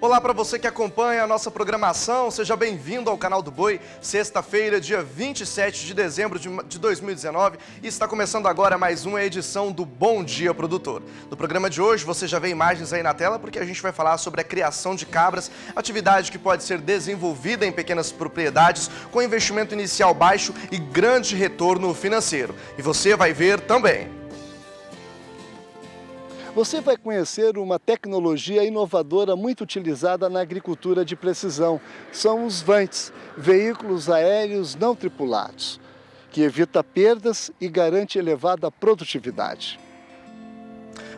Olá para você que acompanha a nossa programação, seja bem-vindo ao Canal do Boi, sexta-feira, dia 27 de dezembro de 2019, e está começando agora mais uma edição do Bom Dia Produtor. No programa de hoje você já vê imagens aí na tela porque a gente vai falar sobre a criação de cabras, atividade que pode ser desenvolvida em pequenas propriedades com investimento inicial baixo e grande retorno financeiro. E você vai ver também. Você vai conhecer uma tecnologia inovadora muito utilizada na agricultura de precisão. São os VANTs, veículos aéreos não tripulados, que evita perdas e garante elevada produtividade.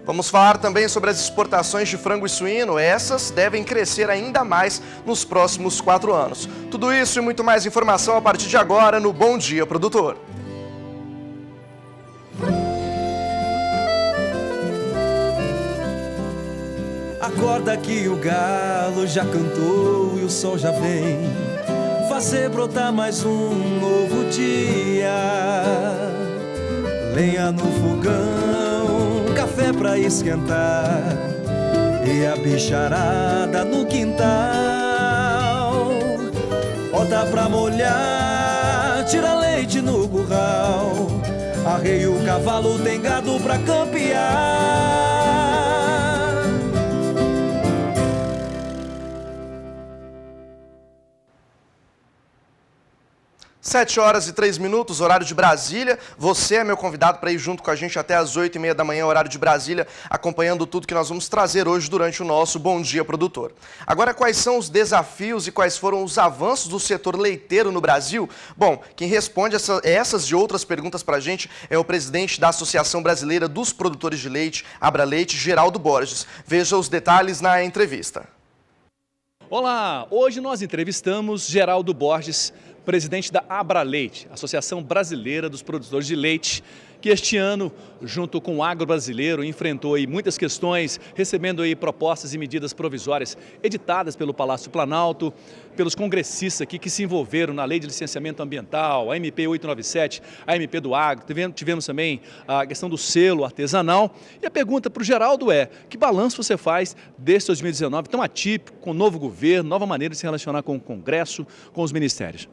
Vamos falar também sobre as exportações de frango e suíno. Essas devem crescer ainda mais nos próximos 4 anos. Tudo isso e muito mais informação a partir de agora no Bom Dia Produtor. Acorda que o galo já cantou e o sol já vem fazer brotar mais um novo dia. Lenha no fogão, café pra esquentar e a bicharada no quintal. Bota pra molhar, tira leite no curral, arreia o cavalo, tem gado pra campear. 7h03, horário de Brasília. Você é meu convidado para ir junto com a gente até às 8h30 da manhã, horário de Brasília, acompanhando tudo que nós vamos trazer hoje durante o nosso Bom Dia Produtor. Agora, quais são os desafios e quais foram os avanços do setor leiteiro no Brasil? Bom, quem responde essas e outras perguntas para a gente é o presidente da Associação Brasileira dos Produtores de Leite, Abraleite, Geraldo Borges. Veja os detalhes na entrevista. Olá, hoje nós entrevistamos Geraldo Borges, presidente da Abraleite, Associação Brasileira dos Produtores de Leite, que este ano, junto com o agro brasileiro, enfrentou aí muitas questões, recebendo aí propostas e medidas provisórias editadas pelo Palácio Planalto, pelos congressistas aqui que se envolveram na Lei de Licenciamento Ambiental, a MP 897, a MP do Agro, tivemos também a questão do selo artesanal. E a pergunta para o Geraldo é, que balanço você faz desse 2019 tão atípico, com novo governo, nova maneira de se relacionar com o Congresso, com os ministérios?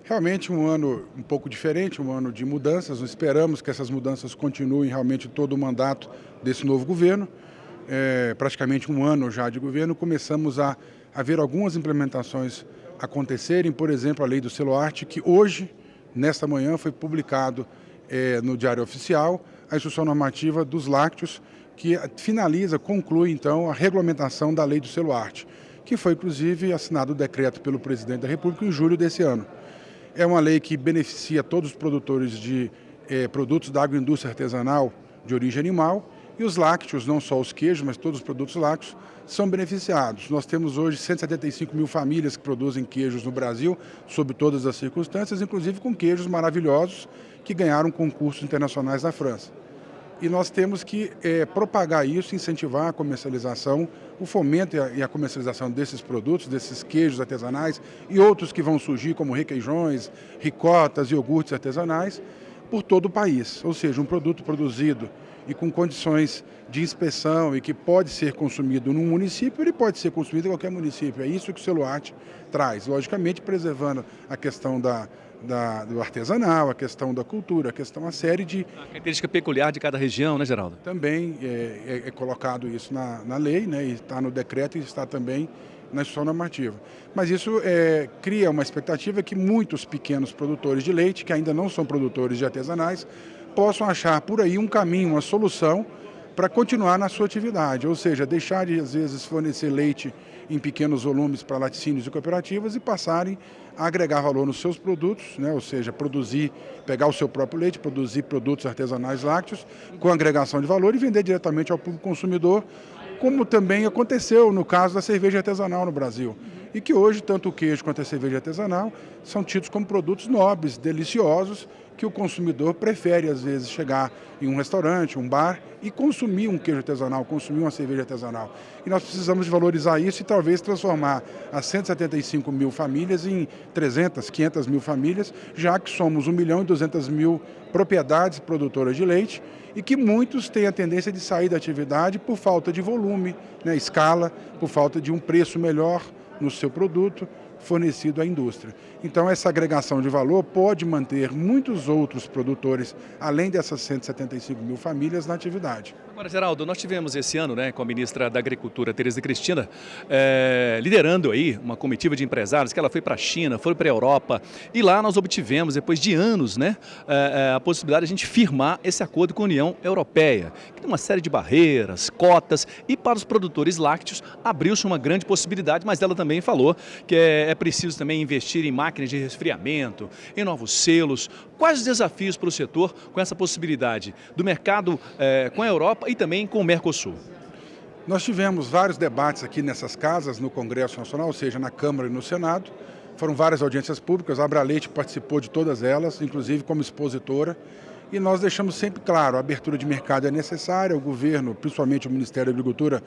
Realmente um ano um pouco diferente, um ano de mudanças. Nós esperamos que essas mudanças continuem realmente todo o mandato desse novo governo. Praticamente um ano já de governo, começamos a ver algumas implementações acontecerem, por exemplo, a lei do selo arte, que hoje, nesta manhã, foi publicado no Diário Oficial, a instrução normativa dos lácteos, que finaliza, conclui então a regulamentação da lei do selo arte, que foi inclusive assinado o decreto pelo presidente da República em julho desse ano. É uma lei que beneficia todos os produtores de produtos da agroindústria artesanal de origem animal, e os lácteos, não só os queijos, mas todos os produtos lácteos, são beneficiados. Nós temos hoje 175 mil famílias que produzem queijos no Brasil, sob todas as circunstâncias, inclusive com queijos maravilhosos que ganharam concursos internacionais na França. E nós temos que propagar isso, incentivar a comercialização, o fomento e a comercialização desses produtos, desses queijos artesanais e outros que vão surgir, como requeijões, ricotas, iogurtes artesanais, por todo o país. Ou seja, um produto produzido e com condições de inspeção e que pode ser consumido num município, ele pode ser consumido em qualquer município. É isso que o selo arte traz, logicamente preservando a questão do artesanal, a questão da cultura, a questão, uma série de... A característica peculiar de cada região, né, Geraldo? Também é colocado isso na lei, né, e está no decreto e está também na instrução normativa. Mas isso cria uma expectativa que muitos pequenos produtores de leite, que ainda não são produtores de artesanais, possam achar por aí um caminho, uma solução para continuar na sua atividade, ou seja, deixar de, às vezes, fornecer leite em pequenos volumes para laticínios e cooperativas e passarem a agregar valor nos seus produtos, né? Ou seja, pegar o seu próprio leite, produzir produtos artesanais lácteos com agregação de valor e vender diretamente ao público consumidor, como também aconteceu no caso da cerveja artesanal no Brasil. e que hoje tanto o queijo quanto a cerveja artesanal são tidos como produtos nobres, deliciosos, que o consumidor prefere às vezes chegar em um restaurante, um bar e consumir um queijo artesanal, consumir uma cerveja artesanal. E nós precisamos de valorizar isso e talvez transformar as 175 mil famílias em 300, 500 mil famílias, já que somos 1.200.000 propriedades produtoras de leite e que muitos têm a tendência de sair da atividade por falta de volume, né, escala, por falta de um preço melhor no seu produto fornecido à indústria. Então essa agregação de valor pode manter muitos outros produtores, além dessas 175 mil famílias, na atividade. Agora, Geraldo, nós tivemos esse ano, né, com a ministra da Agricultura, Tereza Cristina, liderando aí uma comitiva de empresários, que ela foi para a China, foi para a Europa, e lá nós obtivemos, depois de anos, né, a possibilidade de a gente firmar esse acordo com a União Europeia, que tem uma série de barreiras, cotas, e para os produtores lácteos abriu-se uma grande possibilidade, mas ela também falou que é preciso também investir em máquinas de resfriamento, em novos selos. Quais os desafios para o setor com essa possibilidade do mercado com a Europa e também com o Mercosul? Nós tivemos vários debates aqui nessas casas, no Congresso Nacional, ou seja, na Câmara e no Senado. Foram várias audiências públicas, a Abraleite participou de todas elas, inclusive como expositora. E nós deixamos sempre claro, a abertura de mercado é necessária, o governo, principalmente o Ministério da Agricultura,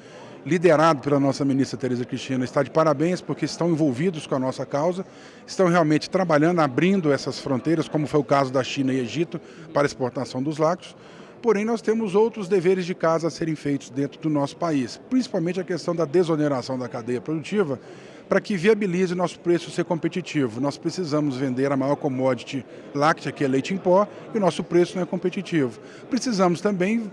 liderado pela nossa ministra Tereza Cristina, está de parabéns porque estão envolvidos com a nossa causa, estão realmente trabalhando, abrindo essas fronteiras, como foi o caso da China e Egito, para a exportação dos lácteos. Porém, nós temos outros deveres de casa a serem feitos dentro do nosso país, principalmente a questão da desoneração da cadeia produtiva, para que viabilize o nosso preço ser competitivo. Nós precisamos vender a maior commodity láctea, que é leite em pó, e o nosso preço não é competitivo. Precisamos também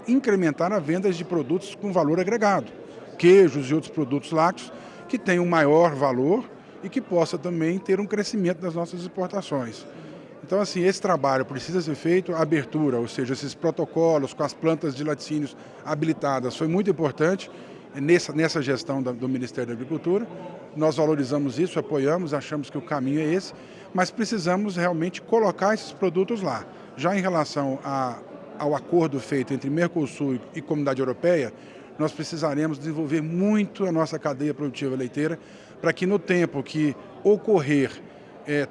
incrementar a venda de produtos com valor agregado, queijos e outros produtos lácteos, que tenham um maior valor e que possa também ter um crescimento das nossas exportações. Então, assim, esse trabalho precisa ser feito, a abertura, ou seja, esses protocolos com as plantas de laticínios habilitadas foi muito importante nessa gestão do Ministério da Agricultura. Nós valorizamos isso, apoiamos, achamos que o caminho é esse, mas precisamos realmente colocar esses produtos lá. Já em relação ao acordo feito entre Mercosul e Comunidade Europeia, nós precisaremos desenvolver muito a nossa cadeia produtiva leiteira para que no tempo que ocorrer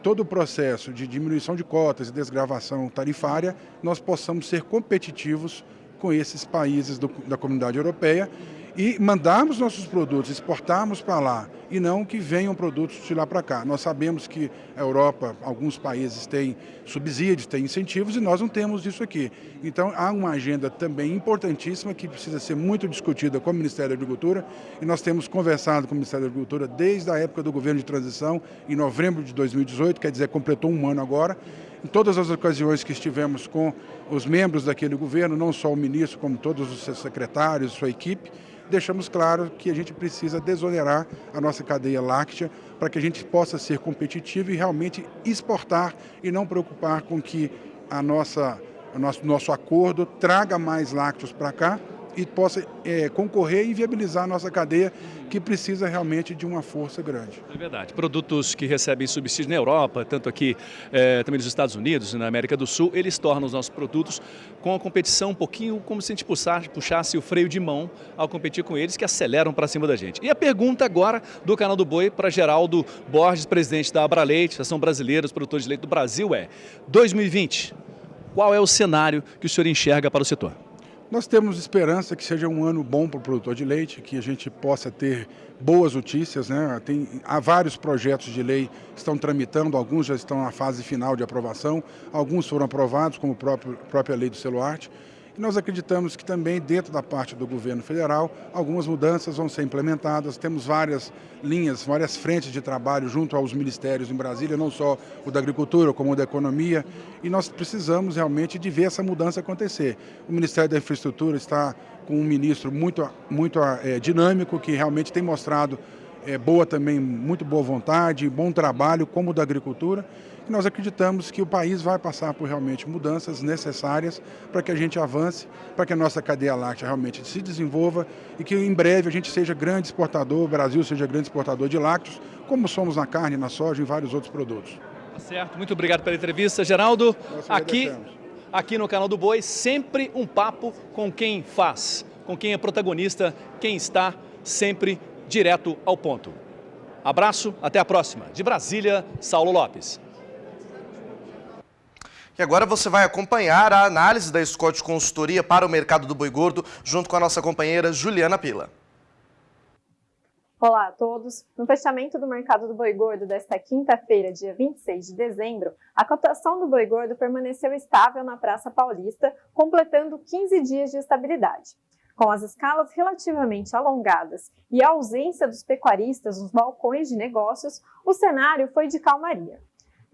todo o processo de diminuição de cotas e desgravação tarifária, nós possamos ser competitivos com esses países da Comunidade Europeia e mandarmos nossos produtos, exportarmos para lá e não que venham produtos de lá para cá. Nós sabemos que a Europa, alguns países têm subsídios, têm incentivos e nós não temos isso aqui. Então há uma agenda também importantíssima que precisa ser muito discutida com o Ministério da Agricultura e nós temos conversado com o Ministério da Agricultura desde a época do governo de transição, em novembro de 2018, quer dizer, completou um ano agora. Em todas as ocasiões que estivemos com os membros daquele governo, não só o ministro, como todos os seus secretários, sua equipe, deixamos claro que a gente precisa desonerar a nossa cadeia láctea para que a gente possa ser competitivo e realmente exportar e não preocupar com que nosso acordo traga mais lácteos para cá e possa concorrer e viabilizar a nossa cadeia, que precisa realmente de uma força grande. É verdade. Produtos que recebem subsídio na Europa, tanto aqui também nos Estados Unidos e na América do Sul, eles tornam os nossos produtos com a competição um pouquinho como se a gente puxasse o freio de mão ao competir com eles, que aceleram para cima da gente. E a pergunta agora do Canal do Boi para Geraldo Borges, presidente da Abraleite, Associação Brasileira dos Produtores de Leite do Brasil, é: 2020, qual é o cenário que o senhor enxerga para o setor? Nós temos esperança que seja um ano bom para o produtor de leite, que a gente possa ter boas notícias, né? Há vários projetos de lei que estão tramitando, alguns já estão na fase final de aprovação, alguns foram aprovados, como a própria lei do Seloarte. E nós acreditamos que também dentro da parte do governo federal, algumas mudanças vão ser implementadas. Temos várias linhas, várias frentes de trabalho junto aos ministérios em Brasília, não só o da Agricultura, como o da Economia, e nós precisamos realmente de ver essa mudança acontecer. O Ministério da Infraestrutura está com um ministro muito dinâmico, que realmente tem mostrado muito boa vontade, bom trabalho, como o da Agricultura. E nós acreditamos que o país vai passar por realmente mudanças necessárias para que a gente avance, para que a nossa cadeia láctea realmente se desenvolva e que em breve a gente seja grande exportador, o Brasil seja grande exportador de lácteos, como somos na carne, na soja e em vários outros produtos. Tá certo, muito obrigado pela entrevista, Geraldo. Aqui no Canal do Boi, sempre um papo com quem faz, com quem é protagonista, quem está sempre direto ao ponto. Abraço, até a próxima. De Brasília, Saulo Lopes. E agora você vai acompanhar a análise da Scott Consultoria para o mercado do boi gordo, junto com a nossa companheira Juliana Pila. Olá a todos. No fechamento do mercado do boi gordo desta quinta-feira, dia 26 de dezembro, a cotação do boi gordo permaneceu estável na Praça Paulista, completando 15 dias de estabilidade. Com as escalas relativamente alongadas e a ausência dos pecuaristas nos balcões de negócios, o cenário foi de calmaria.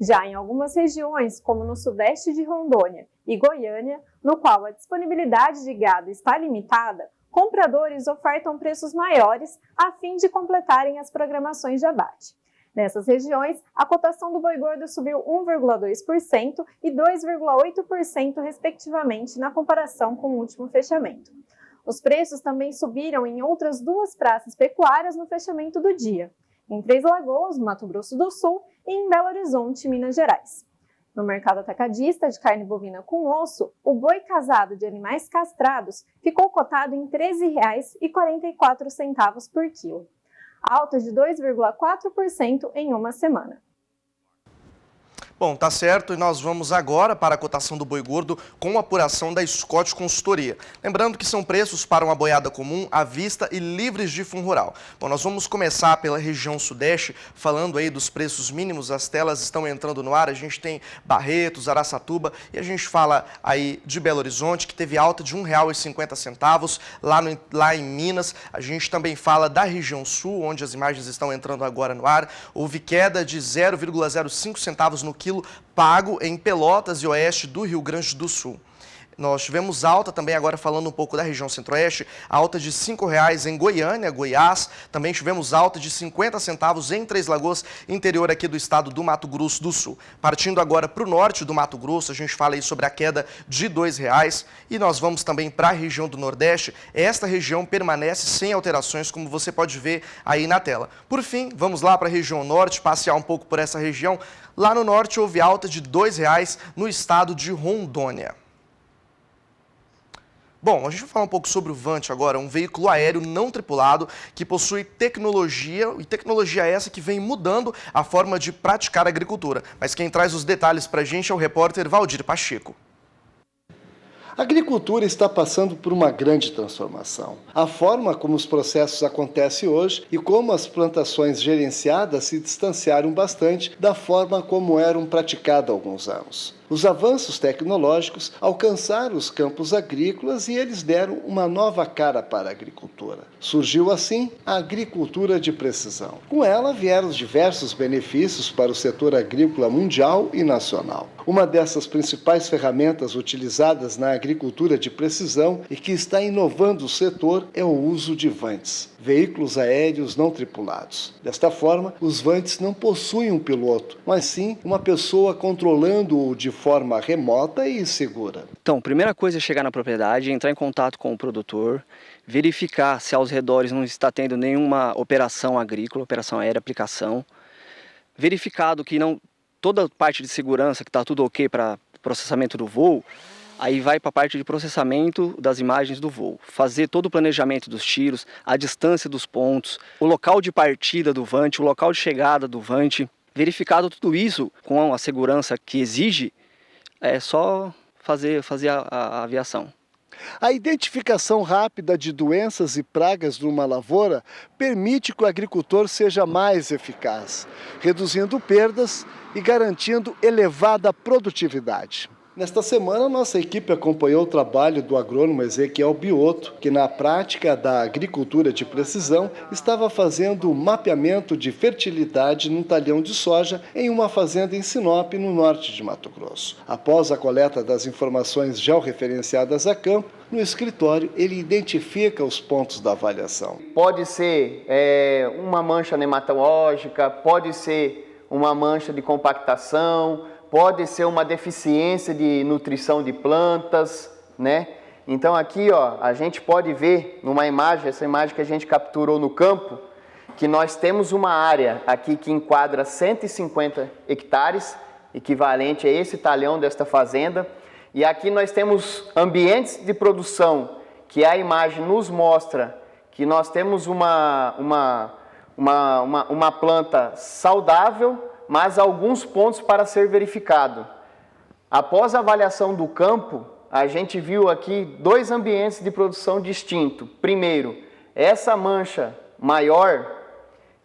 Já em algumas regiões, como no sudeste de Rondônia e Goiânia, no qual a disponibilidade de gado está limitada, compradores ofertam preços maiores a fim de completarem as programações de abate. Nessas regiões, a cotação do boi gordo subiu 1,2% e 2,8% respectivamente na comparação com o último fechamento. Os preços também subiram em outras duas praças pecuárias no fechamento do dia, em Três Lagoas, no Mato Grosso do Sul, e em Belo Horizonte, Minas Gerais. No mercado atacadista de carne bovina com osso, o boi casado de animais castrados ficou cotado em R$ 13,44 por quilo, alta de 2,4% em uma semana. Bom, tá certo, e nós vamos agora para a cotação do boi gordo com a apuração da Scott Consultoria. Lembrando que são preços para uma boiada comum, à vista e livres de fundo rural. Bom, nós vamos começar pela região sudeste, falando aí dos preços mínimos, as telas estão entrando no ar, a gente tem Barretos, Araçatuba, e a gente fala aí de Belo Horizonte, que teve alta de R$ 1,50, lá em Minas. A gente também fala da região sul, onde as imagens estão entrando agora no ar, houve queda de 0,05 centavos no quilo, pago em Pelotas e oeste do Rio Grande do Sul. Nós tivemos alta também, agora falando um pouco da região centro-oeste, alta de R$ 5,00 em Goiânia, Goiás. Também tivemos alta de 50 centavos em Três Lagoas, interior aqui do estado do Mato Grosso do Sul. Partindo agora para o norte do Mato Grosso, a gente fala aí sobre a queda de R$ 2,00. E nós vamos também para a região do Nordeste. Esta região permanece sem alterações, como você pode ver aí na tela. Por fim, vamos lá para a região norte, passear um pouco por essa região. Lá no norte houve alta de R$ 2,00 no estado de Rondônia. Bom, a gente vai falar um pouco sobre o Vant agora, um veículo aéreo não tripulado que possui tecnologia, e tecnologia essa que vem mudando a forma de praticar a agricultura. Mas quem traz os detalhes para a gente é o repórter Valdir Pacheco. A agricultura está passando por uma grande transformação. A forma como os processos acontecem hoje e como as plantações gerenciadas se distanciaram bastante da forma como eram praticadas há alguns anos. Os avanços tecnológicos alcançaram os campos agrícolas e eles deram uma nova cara para a agricultura. Surgiu assim a agricultura de precisão. Com ela vieram diversos benefícios para o setor agrícola mundial e nacional. Uma dessas principais ferramentas utilizadas na agricultura de precisão e que está inovando o setor é o uso de vantes, veículos aéreos não tripulados. Desta forma, os vantes não possuem um piloto, mas sim uma pessoa controlando-o de forma remota e segura. Então, a primeira coisa é chegar na propriedade, entrar em contato com o produtor, verificar se aos redores não está tendo nenhuma operação agrícola, operação aérea, aplicação. Verificado que não toda a parte de segurança, que está tudo ok para processamento do voo, aí vai para a parte de processamento das imagens do voo. Fazer todo o planejamento dos tiros, a distância dos pontos, o local de partida do Vant, o local de chegada do Vant. Verificado tudo isso com a segurança que exige, é só fazer a aviação. A identificação rápida de doenças e pragas numa lavoura permite que o agricultor seja mais eficaz, reduzindo perdas e garantindo elevada produtividade. Nesta semana, nossa equipe acompanhou o trabalho do agrônomo Ezequiel Biotto, que na prática da agricultura de precisão estava fazendo o mapeamento de fertilidade num talhão de soja em uma fazenda em Sinop, no norte de Mato Grosso. Após a coleta das informações georreferenciadas a campo, no escritório ele identifica os pontos da avaliação. Pode ser uma mancha nematológica, pode ser uma mancha de compactação, pode ser uma deficiência de nutrição de plantas, né? Então aqui, ó, a gente pode ver numa imagem, essa imagem que a gente capturou no campo, que nós temos uma área aqui que enquadra 150 hectares, equivalente a esse talhão desta fazenda, e aqui nós temos ambientes de produção, que a imagem nos mostra que nós temos uma uma planta saudável, mas alguns pontos para ser verificado. Após a avaliação do campo, a gente viu aqui 2 ambientes de produção distintos. Primeiro, essa mancha maior,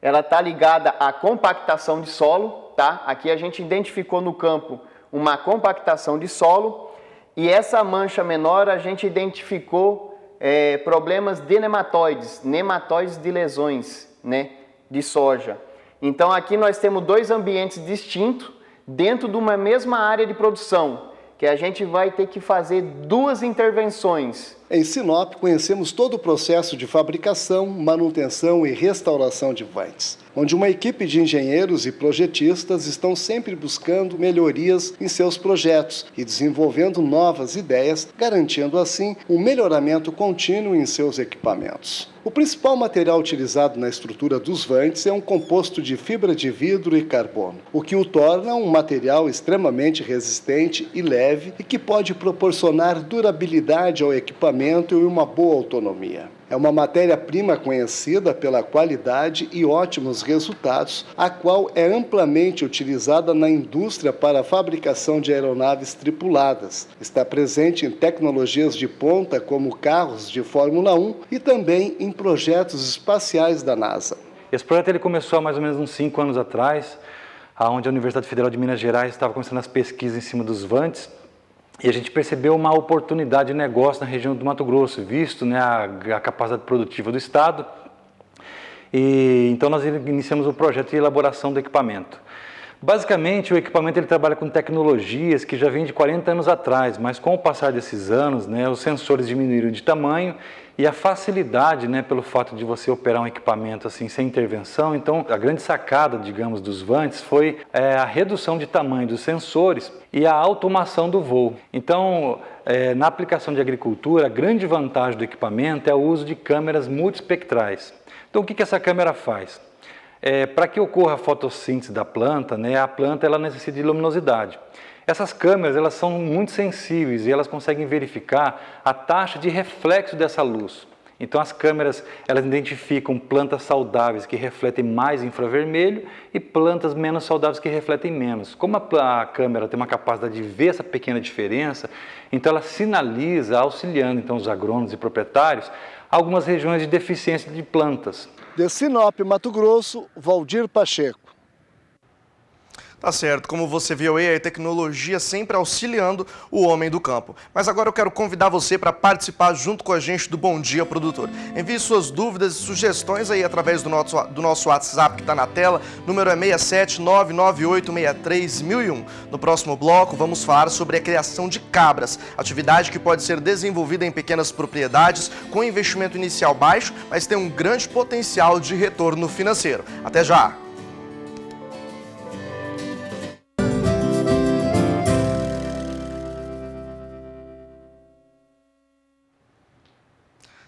ela está ligada à compactação de solo, tá? Aqui a gente identificou no campo uma compactação de solo, e essa mancha menor a gente identificou problemas de nematóides de lesões, né, de soja. Então aqui nós temos 2 ambientes distintos dentro de uma mesma área de produção, que a gente vai ter que fazer 2 intervenções. Em Sinop, conhecemos todo o processo de fabricação, manutenção e restauração de vines, onde uma equipe de engenheiros e projetistas estão sempre buscando melhorias em seus projetos e desenvolvendo novas ideias, garantindo assim um melhoramento contínuo em seus equipamentos. O principal material utilizado na estrutura dos vantes é um composto de fibra de vidro e carbono, o que o torna um material extremamente resistente e leve e que pode proporcionar durabilidade ao equipamento e uma boa autonomia. É uma matéria-prima conhecida pela qualidade e ótimos resultados, a qual é amplamente utilizada na indústria para a fabricação de aeronaves tripuladas. Está presente em tecnologias de ponta como carros de Fórmula 1 e também em projetos espaciais da NASA. Esse projeto ele começou há mais ou menos uns 5 anos atrás, onde a Universidade Federal de Minas Gerais estava começando as pesquisas em cima dos vantes. E a gente percebeu uma oportunidade de negócio na região do Mato Grosso, visto, né, a capacidade produtiva do Estado. E então nós iniciamos um projeto de elaboração do equipamento. Basicamente, o equipamento ele trabalha com tecnologias que já vêm de 40 anos atrás, mas com o passar desses anos, né, os sensores diminuíram de tamanho e a facilidade, né, pelo fato de você operar um equipamento assim sem intervenção. Então, a grande sacada, digamos, dos vantes foi a redução de tamanho dos sensores e a automação do voo. Então, na aplicação de agricultura, a grande vantagem do equipamento é o uso de câmeras multiespectrais. Então, o que essa câmera faz? Para que ocorra a fotossíntese da planta, né, a planta ela necessita de luminosidade. Essas câmeras elas são muito sensíveis e elas conseguem verificar a taxa de reflexo dessa luz. Então as câmeras elas identificam plantas saudáveis que refletem mais infravermelho e plantas menos saudáveis que refletem menos. Como a câmera tem uma capacidade de ver essa pequena diferença, então ela sinaliza, auxiliando então os agrônomos e proprietários, algumas regiões de deficiência de plantas. De Sinop, Mato Grosso, Valdir Pacheco. Tá certo, como você viu aí, a tecnologia sempre auxiliando o homem do campo. Mas agora eu quero convidar você para participar junto com a gente do Bom Dia Produtor. Envie suas dúvidas e sugestões aí através do nosso WhatsApp que está na tela. O número é 67998631001. No próximo bloco vamos falar sobre a criação de cabras, atividade que pode ser desenvolvida em pequenas propriedades com investimento inicial baixo, mas tem um grande potencial de retorno financeiro. Até já!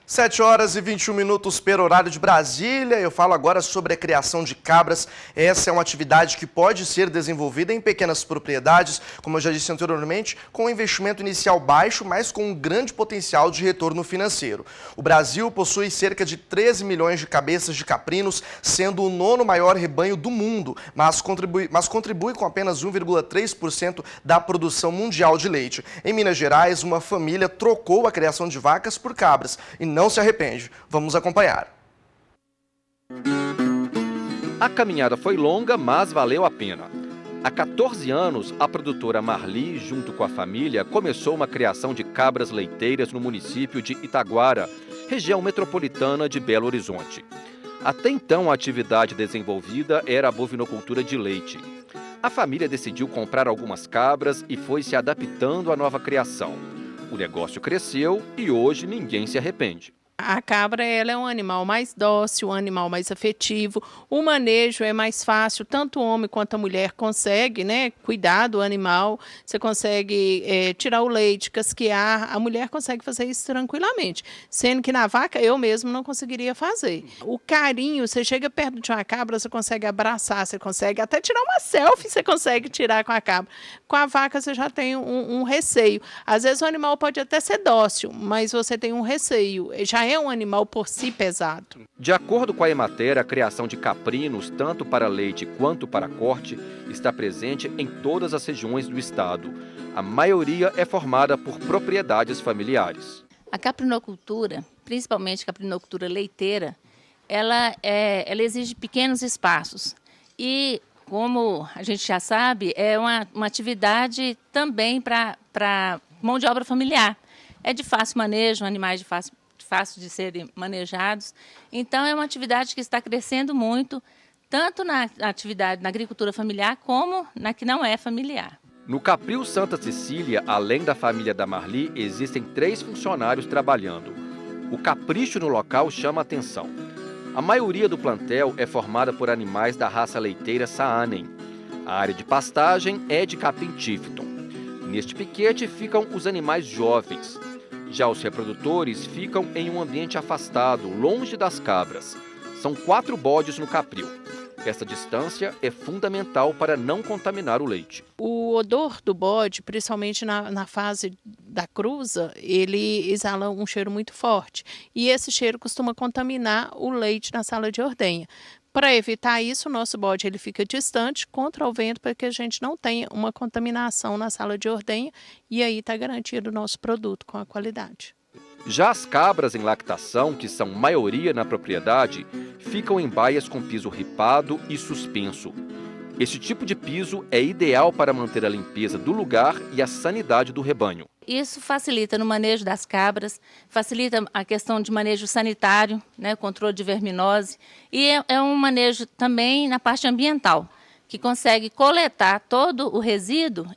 7h21 pelo horário de Brasília. Eu falo agora sobre a criação de cabras. Essa é uma atividade que pode ser desenvolvida em pequenas propriedades, como eu já disse anteriormente, com investimento inicial baixo, mas com um grande potencial de retorno financeiro. O Brasil possui cerca de 13 milhões de cabeças de caprinos, sendo o 9º maior rebanho do mundo, mas contribui com apenas 1,3% da produção mundial de leite. Em Minas Gerais, uma família trocou a criação de vacas por cabras e não se arrepende. Vamos acompanhar. A caminhada foi longa, mas valeu a pena. Há 14 anos, a produtora Marli, junto com a família, começou uma criação de cabras leiteiras no município de Itaguara, região metropolitana de Belo Horizonte. Até então, a atividade desenvolvida era a bovinocultura de leite. A família decidiu comprar algumas cabras e foi se adaptando à nova criação. O negócio cresceu e hoje ninguém se arrepende. A cabra ela é um animal mais dócil, um animal mais afetivo. O manejo é mais fácil, tanto o homem quanto a mulher consegue, né, cuidar do animal. Você consegue tirar o leite, casquear. A mulher consegue fazer isso tranquilamente. Sendo que na vaca eu mesmo não conseguiria fazer. O carinho, você chega perto de uma cabra, você consegue abraçar, você consegue até tirar uma selfie, você consegue tirar com a cabra. Com a vaca você já tem um receio. Às vezes o animal pode até ser dócil, mas você tem um receio. Já já é um animal por si pesado. De acordo com a Emater, a criação de caprinos, tanto para leite quanto para corte, está presente em todas as regiões do estado. A maioria é formada por propriedades familiares. A caprinocultura, principalmente a caprinocultura leiteira, ela exige pequenos espaços e, como a gente já sabe, é uma atividade também para mão de obra familiar. É de fácil manejo, animais fácil de serem manejados. Então, é uma atividade que está crescendo muito, tanto na atividade na agricultura familiar como na que não é familiar. No Capril Santa Cecília, além da família da Marli, existem 3 funcionários trabalhando. O capricho no local chama a atenção. A maioria do plantel é formada por animais da raça leiteira Saanen. A área de pastagem é de capim Tifton. Neste piquete ficam os animais jovens. Já os reprodutores ficam em um ambiente afastado, longe das cabras. São 4 bodes no Capril. Essa distância é fundamental para não contaminar o leite. O odor do bode, principalmente na fase da cruza, ele exala um cheiro muito forte. E esse cheiro costuma contaminar o leite na sala de ordenha. Para evitar isso, o nosso bode ele fica distante, contra o vento, para que a gente não tenha uma contaminação na sala de ordenha. E aí está garantido o nosso produto com a qualidade. Já as cabras em lactação, que são maioria na propriedade, ficam em baias com piso ripado e suspenso. Esse tipo de piso é ideal para manter a limpeza do lugar e a sanidade do rebanho. Isso facilita no manejo das cabras, facilita a questão de manejo sanitário, né, controle de verminose, e é um manejo também na parte ambiental, que consegue coletar todo o resíduo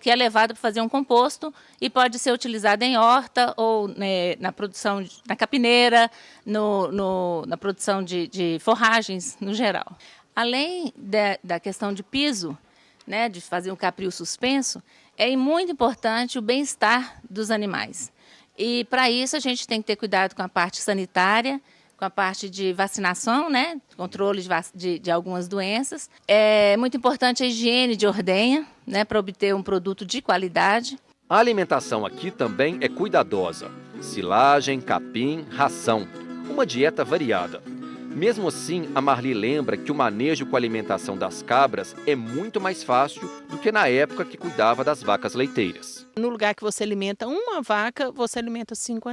que é levado para fazer um composto e pode ser utilizado em horta ou na produção, na capineira, na produção de forragens no geral. Além da questão de piso, né, de fazer um capril suspenso, é muito importante o bem-estar dos animais. E para isso a gente tem que ter cuidado com a parte sanitária, com a parte de vacinação, né? Controle de algumas doenças. É muito importante a higiene de ordenha, né? Para obter um produto de qualidade. A alimentação aqui também é cuidadosa. Silagem, capim, ração. Uma dieta variada. Mesmo assim, a Marli lembra que o manejo com a alimentação das cabras é muito mais fácil do que na época que cuidava das vacas leiteiras. No lugar que você alimenta uma vaca, você alimenta 5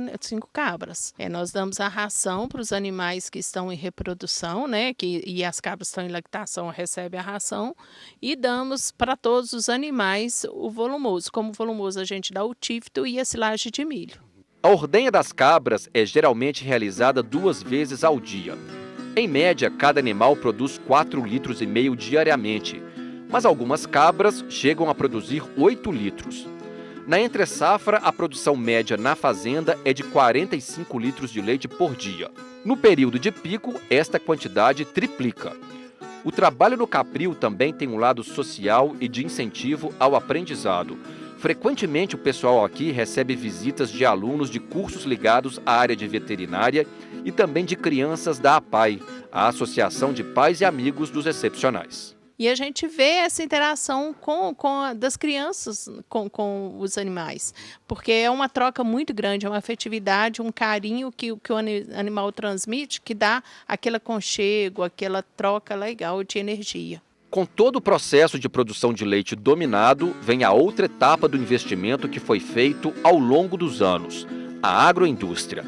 cabras. Nós damos a ração para os animais que estão em reprodução, né? E as cabras estão em lactação, recebem a ração. E damos para todos os animais o volumoso. Como volumoso, a gente dá o tifto e a silagem de milho. A ordenha das cabras é geralmente realizada 2 vezes ao dia. Em média, cada animal produz 4,5 litros diariamente, mas algumas cabras chegam a produzir 8 litros. Na entre-safra, a produção média na fazenda é de 45 litros de leite por dia. No período de pico, esta quantidade triplica. O trabalho no Capril também tem um lado social e de incentivo ao aprendizado. Frequentemente, o pessoal aqui recebe visitas de alunos de cursos ligados à área de veterinária e também de crianças da APAI, a Associação de Pais e Amigos dos Excepcionais. E a gente vê essa interação das crianças com os animais, porque é uma troca muito grande, é uma afetividade, um carinho que o animal transmite, que dá aquele aconchego, aquela troca legal de energia. Com todo o processo de produção de leite dominado, vem a outra etapa do investimento que foi feito ao longo dos anos, a agroindústria.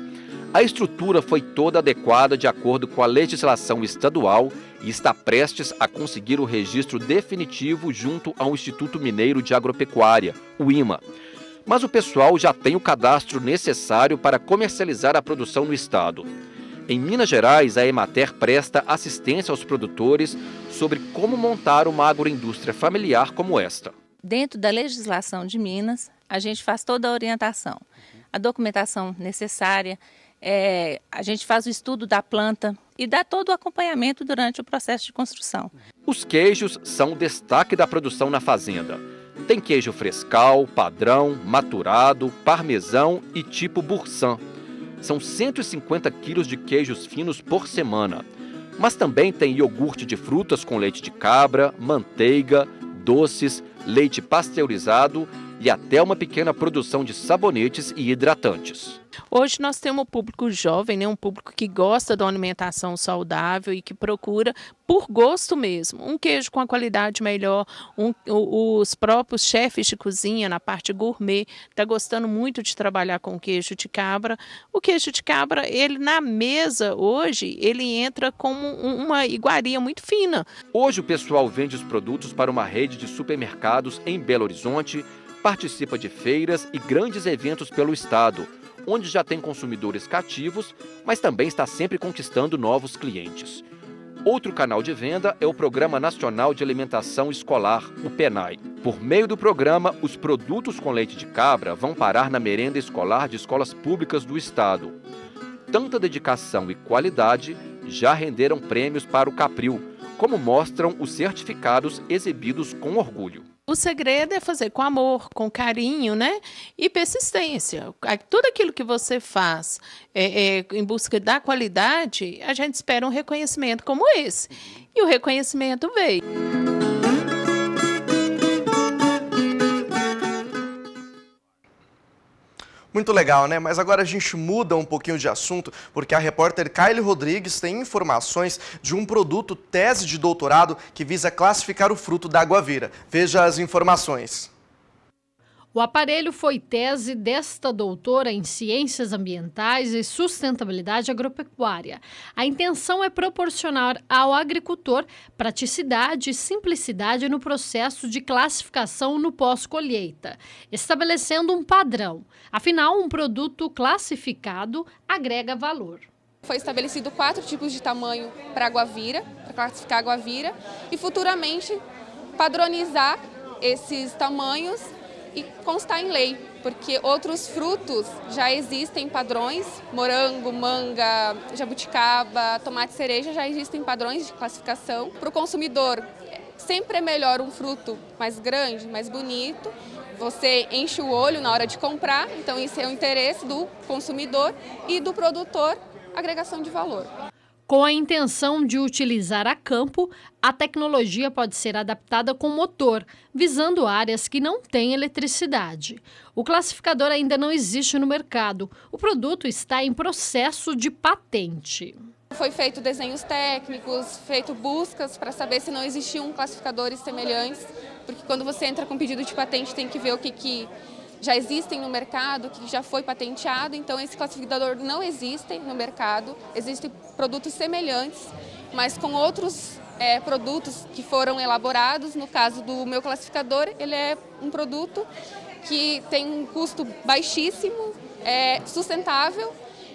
A estrutura foi toda adequada de acordo com a legislação estadual e está prestes a conseguir o registro definitivo junto ao Instituto Mineiro de Agropecuária, o IMA. Mas o pessoal já tem o cadastro necessário para comercializar a produção no estado. Em Minas Gerais, a Emater presta assistência aos produtores sobre como montar uma agroindústria familiar como esta. Dentro da legislação de Minas, a gente faz toda a orientação, a documentação necessária, a gente faz o estudo da planta e dá todo o acompanhamento durante o processo de construção. Os queijos são o destaque da produção na fazenda. Tem queijo frescal, padrão, maturado, parmesão e tipo Boursin. São 150 quilos de queijos finos por semana. Mas também tem iogurte de frutas com leite de cabra, manteiga, doces, leite pasteurizado e até uma pequena produção de sabonetes e hidratantes. Hoje nós temos um público jovem, né? Um público que gosta da alimentação saudável e que procura por gosto mesmo. Um queijo com a qualidade melhor, os próprios chefes de cozinha na parte gourmet estão gostando muito de trabalhar com queijo de cabra. O queijo de cabra, ele na mesa hoje, ele entra como uma iguaria muito fina. Hoje o pessoal vende os produtos para uma rede de supermercados em Belo Horizonte, participa de feiras e grandes eventos pelo estado, onde já tem consumidores cativos, mas também está sempre conquistando novos clientes. Outro canal de venda é o Programa Nacional de Alimentação Escolar, o PENAI. Por meio do programa, os produtos com leite de cabra vão parar na merenda escolar de escolas públicas do estado. Tanta dedicação e qualidade já renderam prêmios para o Capril, como mostram os certificados exibidos com orgulho. O segredo é fazer com amor, com carinho, né? E persistência. Tudo aquilo que você faz em busca da qualidade, a gente espera um reconhecimento como esse. E o reconhecimento veio. Muito legal, né? Mas agora a gente muda um pouquinho de assunto, porque a repórter Kylie Rodrigues tem informações de um produto tese de doutorado que visa classificar o fruto da guavira. Veja as informações. O aparelho foi tese desta doutora em Ciências Ambientais e Sustentabilidade Agropecuária. A intenção é proporcionar ao agricultor praticidade e simplicidade no processo de classificação no pós-colheita, estabelecendo um padrão. Afinal, um produto classificado agrega valor. Foi estabelecido 4 tipos de tamanho para a guavira, para classificar a guavira, e futuramente padronizar esses tamanhos e constar em lei, porque outros frutos já existem padrões, morango, manga, jabuticaba, tomate cereja, já existem padrões de classificação. Para o consumidor, sempre é melhor um fruto mais grande, mais bonito, você enche o olho na hora de comprar, então isso é o interesse do consumidor e do produtor, agregação de valor. Com a intenção de utilizar a campo, a tecnologia pode ser adaptada com motor, visando áreas que não têm eletricidade. O classificador ainda não existe no mercado. O produto está em processo de patente. Foi feito desenhos técnicos, feito buscas para saber se não existiam classificadores semelhantes, porque quando você entra com pedido de patente tem que ver o que já existem no mercado, que já foi patenteado, então esse classificador não existe no mercado, existem produtos semelhantes, mas com outros produtos que foram elaborados. No caso do meu classificador, ele é um produto que tem um custo baixíssimo, sustentável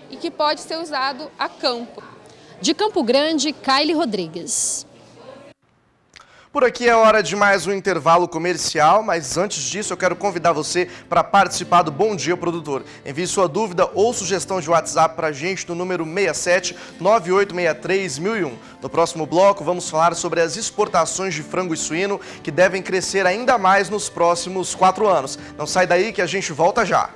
e que pode ser usado a campo. De Campo Grande, Kylie Rodrigues. Por aqui é hora de mais um intervalo comercial, mas antes disso eu quero convidar você para participar do Bom Dia Produtor. Envie sua dúvida ou sugestão de WhatsApp para a gente no número 67 9863 1001. No próximo bloco vamos falar sobre as exportações de frango e suíno que devem crescer ainda mais nos próximos 4 anos. Não sai daí que a gente volta já.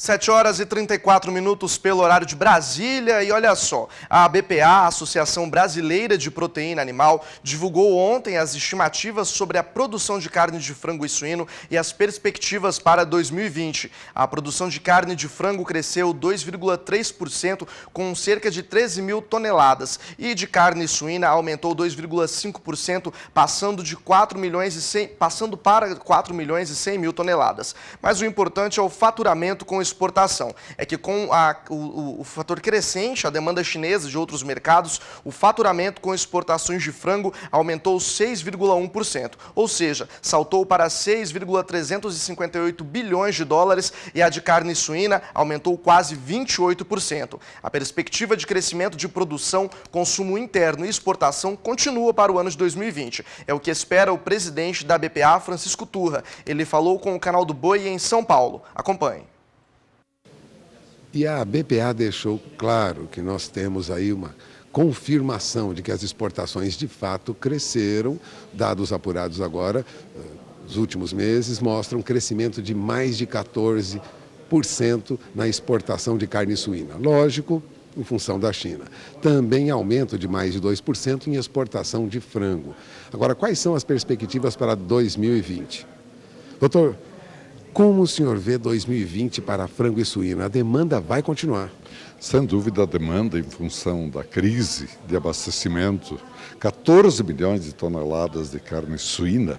7 horas e 34 minutos pelo horário de Brasília e olha só, a BPA, a Associação Brasileira de Proteína Animal, divulgou ontem as estimativas sobre a produção de carne de frango e suíno e as perspectivas para 2020. A produção de carne de frango cresceu 2,3% com cerca de 13 mil toneladas e de carne suína aumentou 2,5%, passando para 4 milhões e 100 mil toneladas. Mas o importante é o faturamento com exportação. É que com o fator crescente, a demanda chinesa de outros mercados, o faturamento com exportações de frango aumentou 6,1%, ou seja, saltou para 6,358 bilhões de dólares e a de carne suína aumentou quase 28%. A perspectiva de crescimento de produção, consumo interno e exportação continua para o ano de 2020. É o que espera o presidente da BPA, Francisco Turra. Ele falou com o Canal do Boi em São Paulo. Acompanhe. E a BPA deixou claro que nós temos aí uma confirmação de que as exportações de fato cresceram, dados apurados agora, nos últimos meses, mostram um crescimento de mais de 14% na exportação de carne suína. Lógico, em função da China. Também aumento de mais de 2% em exportação de frango. Agora, quais são as perspectivas para 2020? Doutor, como o senhor vê 2020 para frango e suína? A demanda vai continuar? Sem dúvida, a demanda em função da crise de abastecimento, 14 milhões de toneladas de carne suína,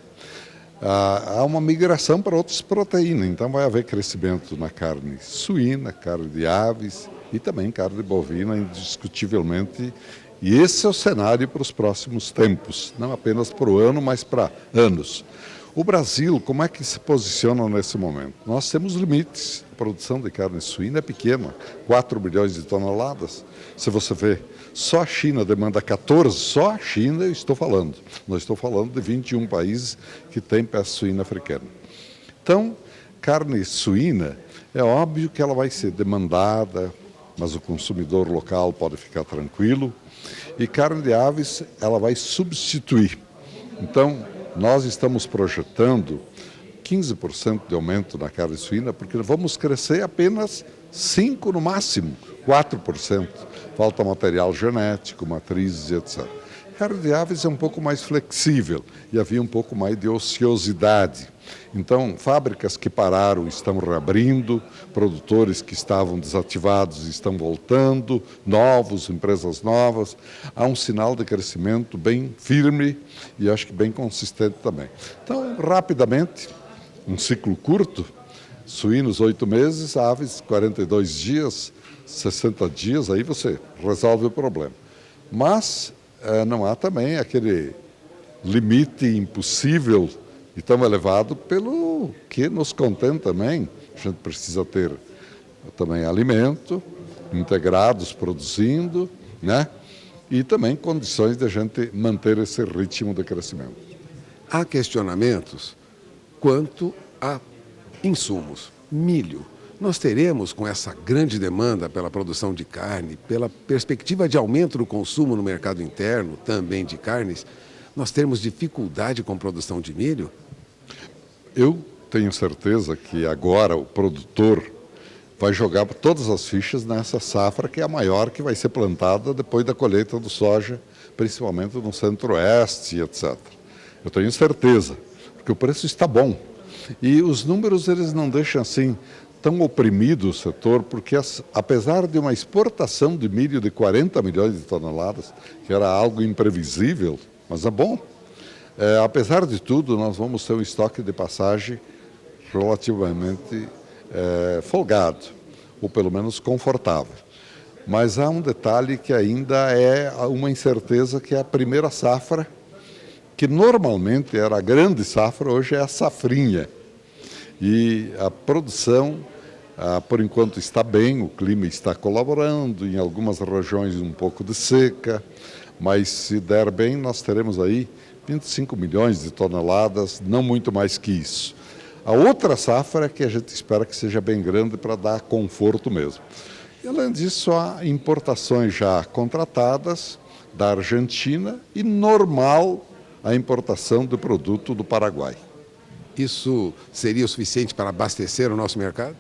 há uma migração para outras proteínas, então vai haver crescimento na carne suína, carne de aves e também carne bovina, indiscutivelmente. E esse é o cenário para os próximos tempos, não apenas para o ano, mas para anos. O Brasil, como é que se posiciona nesse momento? Nós temos limites. A produção de carne suína é pequena, 4 milhões de toneladas. Se você vê, só a China demanda 14, só a China eu estou falando. Nós estou falando de 21 países que têm peça suína africana. Então, carne suína, é óbvio que ela vai ser demandada, mas o consumidor local pode ficar tranquilo. E carne de aves, ela vai substituir. Então, nós estamos projetando 15% de aumento na carne suína, porque vamos crescer apenas 5% no máximo, 4%. Falta material genético, matrizes, etc. Carne de aves é um pouco mais flexível e havia um pouco mais de ociosidade. Então, fábricas que pararam estão reabrindo, produtores que estavam desativados estão voltando, empresas novas. Há um sinal de crescimento bem firme e acho que bem consistente também. Então, rapidamente, um ciclo curto, suínos 8 meses, aves 42 dias, 60 dias, aí você resolve o problema. Mas não há também aquele limite impossível e tão elevado pelo que nos contém também. A gente precisa ter também alimento, integrados produzindo, né? E também condições de a gente manter esse ritmo de crescimento. Há questionamentos quanto a insumos. Milho. Nós teremos, com essa grande demanda pela produção de carne, pela perspectiva de aumento do consumo no mercado interno, também de carnes, nós teremos dificuldade com produção de milho? Eu tenho certeza que agora o produtor vai jogar todas as fichas nessa safra, que é a maior que vai ser plantada depois da colheita do soja, principalmente no centro-oeste, etc. Eu tenho certeza, porque o preço está bom. E os números eles não deixam assim tão oprimido o setor, porque apesar de uma exportação de milho de 40 milhões de toneladas, que era algo imprevisível, mas é bom, apesar de tudo, nós vamos ter um estoque de passagem relativamente folgado, ou pelo menos confortável. Mas há um detalhe que ainda é uma incerteza, que é a primeira safra, que normalmente era a grande safra, hoje é a safrinha. E a produção, por enquanto, está bem, o clima está colaborando, em algumas regiões um pouco de seca, mas se der bem, nós teremos aí 25 milhões de toneladas, não muito mais que isso. A outra safra é que a gente espera que seja bem grande para dar conforto mesmo. E, além disso, há importações já contratadas da Argentina e normal a importação de produto do Paraguai. Isso seria o suficiente para abastecer o nosso mercado?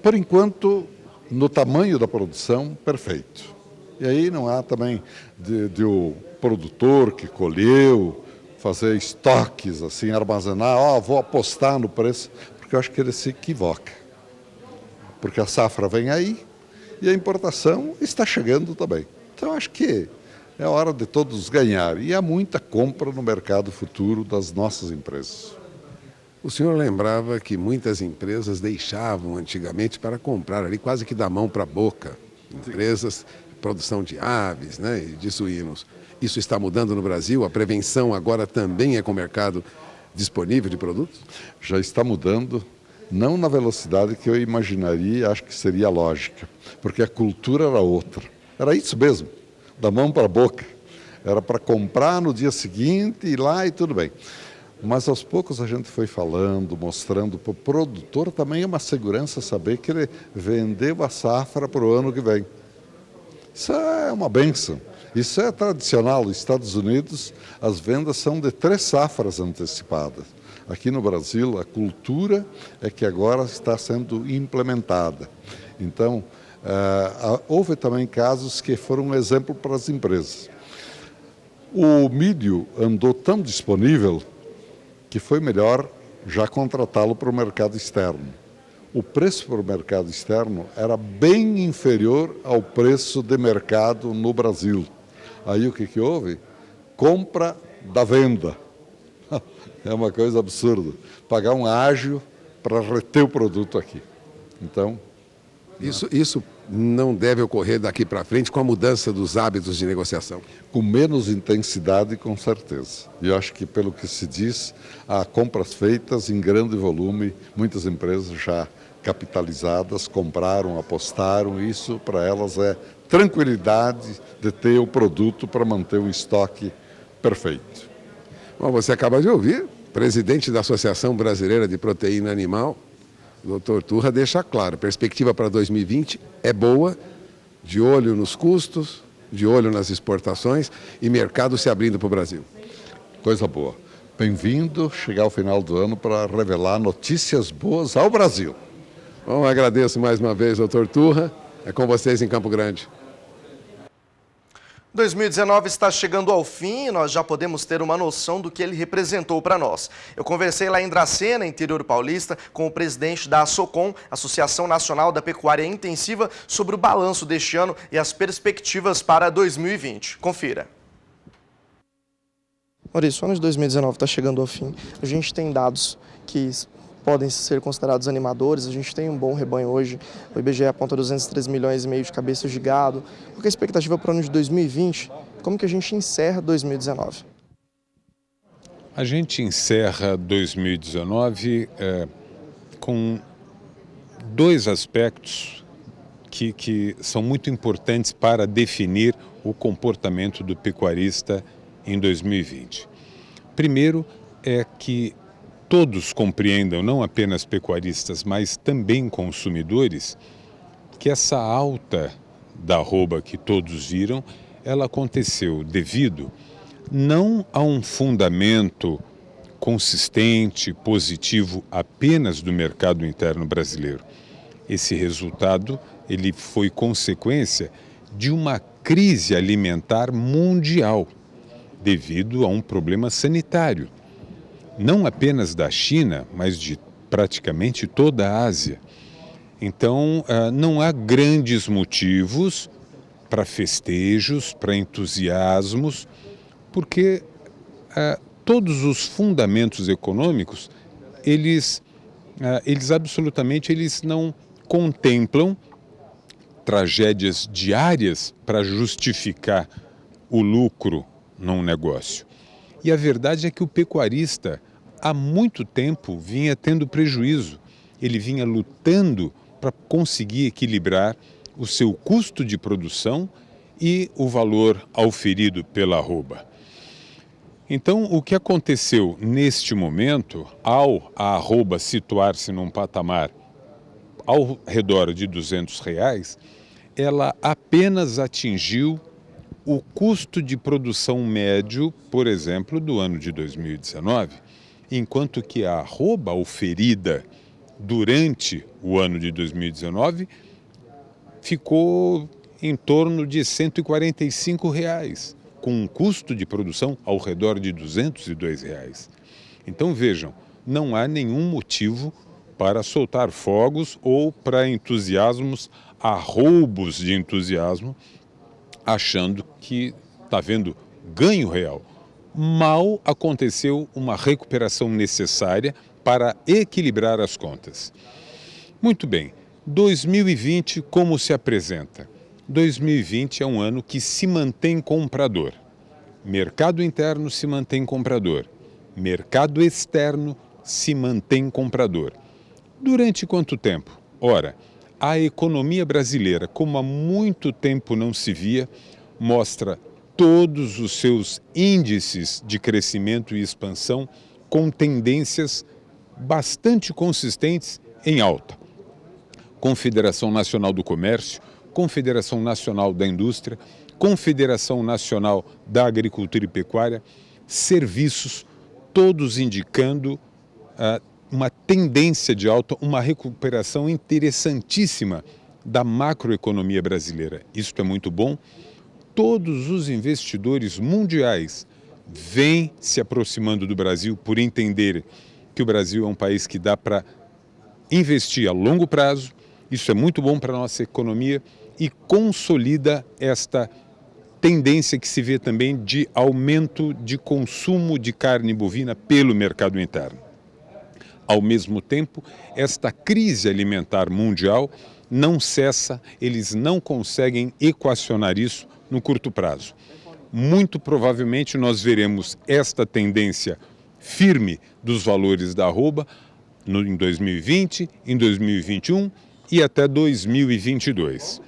Por enquanto, no tamanho da produção, perfeito. E aí não há também de o produtor que colheu fazer estoques, assim, armazenar, vou apostar no preço, porque eu acho que ele se equivoca. Porque a safra vem aí e a importação está chegando também. Então, eu acho que é hora de todos ganhar. E há muita compra no mercado futuro das nossas empresas. O senhor lembrava que muitas empresas deixavam antigamente para comprar ali quase que da mão para a boca. Empresas de produção de aves, né, e de suínos. Isso está mudando no Brasil? A prevenção agora também é com o mercado disponível de produtos? Já está mudando, não na velocidade que eu imaginaria, acho que seria lógica, porque a cultura era outra. Era isso mesmo, da mão para a boca. Era para comprar no dia seguinte, ir lá e tudo bem. Mas aos poucos a gente foi falando, mostrando para o produtor também uma segurança saber que ele vendeu a safra para o ano que vem. Isso é uma bênção. Isso é tradicional. Nos Estados Unidos, as vendas são de 3 safras antecipadas. Aqui no Brasil, a cultura é que agora está sendo implementada. Então, Houve também casos que foram um exemplo para as empresas. O milho andou tão disponível que foi melhor já contratá-lo para o mercado externo. O preço para o mercado externo era bem inferior ao preço de mercado no Brasil. Aí o que houve? Compra da venda. É uma coisa absurda. Pagar um ágio para reter o produto aqui. Então... Isso não deve ocorrer daqui para frente com a mudança dos hábitos de negociação? Com menos intensidade, com certeza. E eu acho que, pelo que se diz, há compras feitas em grande volume, muitas empresas já capitalizadas, compraram, apostaram, isso para elas é tranquilidade de ter o produto para manter o estoque perfeito. Bom, você acaba de ouvir, presidente da Associação Brasileira de Proteína Animal, o Dr. Turra deixa claro, a perspectiva para 2020 é boa, de olho nos custos, de olho nas exportações e mercado se abrindo para o Brasil. Coisa boa. Bem-vindo chegar ao final do ano para revelar notícias boas ao Brasil. Bom, agradeço mais uma vez, Dr. Turra. É com vocês em Campo Grande. 2019 está chegando ao fim e nós já podemos ter uma noção do que ele representou para nós. Eu conversei lá em Dracena, interior paulista, com o presidente da ASOCOM, Associação Nacional da Pecuária Intensiva, sobre o balanço deste ano e as perspectivas para 2020. Confira. Maurício, o ano de 2019 está chegando ao fim. A gente tem dados que podem ser considerados animadores, a gente tem um bom rebanho hoje, o IBGE aponta 203 milhões e meio de cabeças de gado. Qual é a expectativa para o ano de 2020? Como que a gente encerra 2019? A gente encerra 2019 com dois aspectos que são muito importantes para definir o comportamento do pecuarista em 2020. Primeiro é que todos compreendam, não apenas pecuaristas, mas também consumidores, que essa alta da arroba que todos viram, ela aconteceu devido não a um fundamento consistente, positivo apenas do mercado interno brasileiro. Esse resultado, ele foi consequência de uma crise alimentar mundial, devido a um problema sanitário. Não apenas da China, mas de praticamente toda a Ásia. Então, não há grandes motivos para festejos, para entusiasmos, porque todos os fundamentos econômicos, eles absolutamente não contemplam tragédias diárias para justificar o lucro num negócio. E a verdade é que o pecuarista, há muito tempo, vinha tendo prejuízo. Ele vinha lutando para conseguir equilibrar o seu custo de produção e o valor auferido pela arroba. Então, o que aconteceu neste momento, ao a arroba situar-se num patamar ao redor de R$200, ela apenas atingiu o custo de produção médio, por exemplo, do ano de 2019, enquanto que a arroba oferida durante o ano de 2019 ficou em torno de R$145, com um custo de produção ao redor de R$202. Então vejam, não há nenhum motivo para soltar fogos ou para entusiasmos, arroubos de entusiasmo, achando que está havendo ganho real. Mal aconteceu uma recuperação necessária para equilibrar as contas. Muito bem, 2020 como se apresenta? 2020 é um ano que se mantém comprador. Mercado interno se mantém comprador. Mercado externo se mantém comprador. Durante quanto tempo? Ora, a economia brasileira, como há muito tempo não se via, mostra todos os seus índices de crescimento e expansão com tendências bastante consistentes em alta. Confederação Nacional do Comércio, Confederação Nacional da Indústria, Confederação Nacional da Agricultura e Pecuária, serviços, todos indicando uma tendência de alta, uma recuperação interessantíssima da macroeconomia brasileira. Isso é muito bom. Todos os investidores mundiais vêm se aproximando do Brasil por entender que o Brasil é um país que dá para investir a longo prazo. Isso é muito bom para a nossa economia e consolida esta tendência que se vê também de aumento de consumo de carne bovina pelo mercado interno. Ao mesmo tempo, esta crise alimentar mundial não cessa, eles não conseguem equacionar isso no curto prazo. Muito provavelmente nós veremos esta tendência firme dos valores da arroba em 2020, em 2021 e até 2022.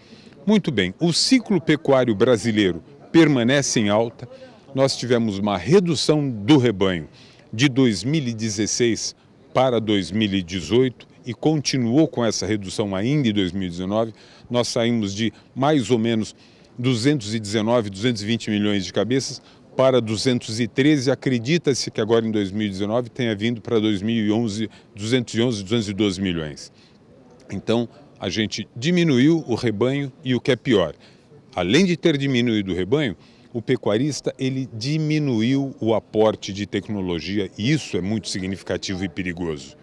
Muito bem, o ciclo pecuário brasileiro permanece em alta. Nós tivemos uma redução do rebanho de 2016 para 2018 e continuou com essa redução ainda em 2019. Nós saímos de mais ou menos 219, 220 milhões de cabeças para 213. Acredita-se que agora em 2019 tenha vindo para 2011, 211, 212 milhões. Então, a gente diminuiu o rebanho e o que é pior, além de ter diminuído o rebanho, o pecuarista ele diminuiu o aporte de tecnologia e isso é muito significativo e perigoso,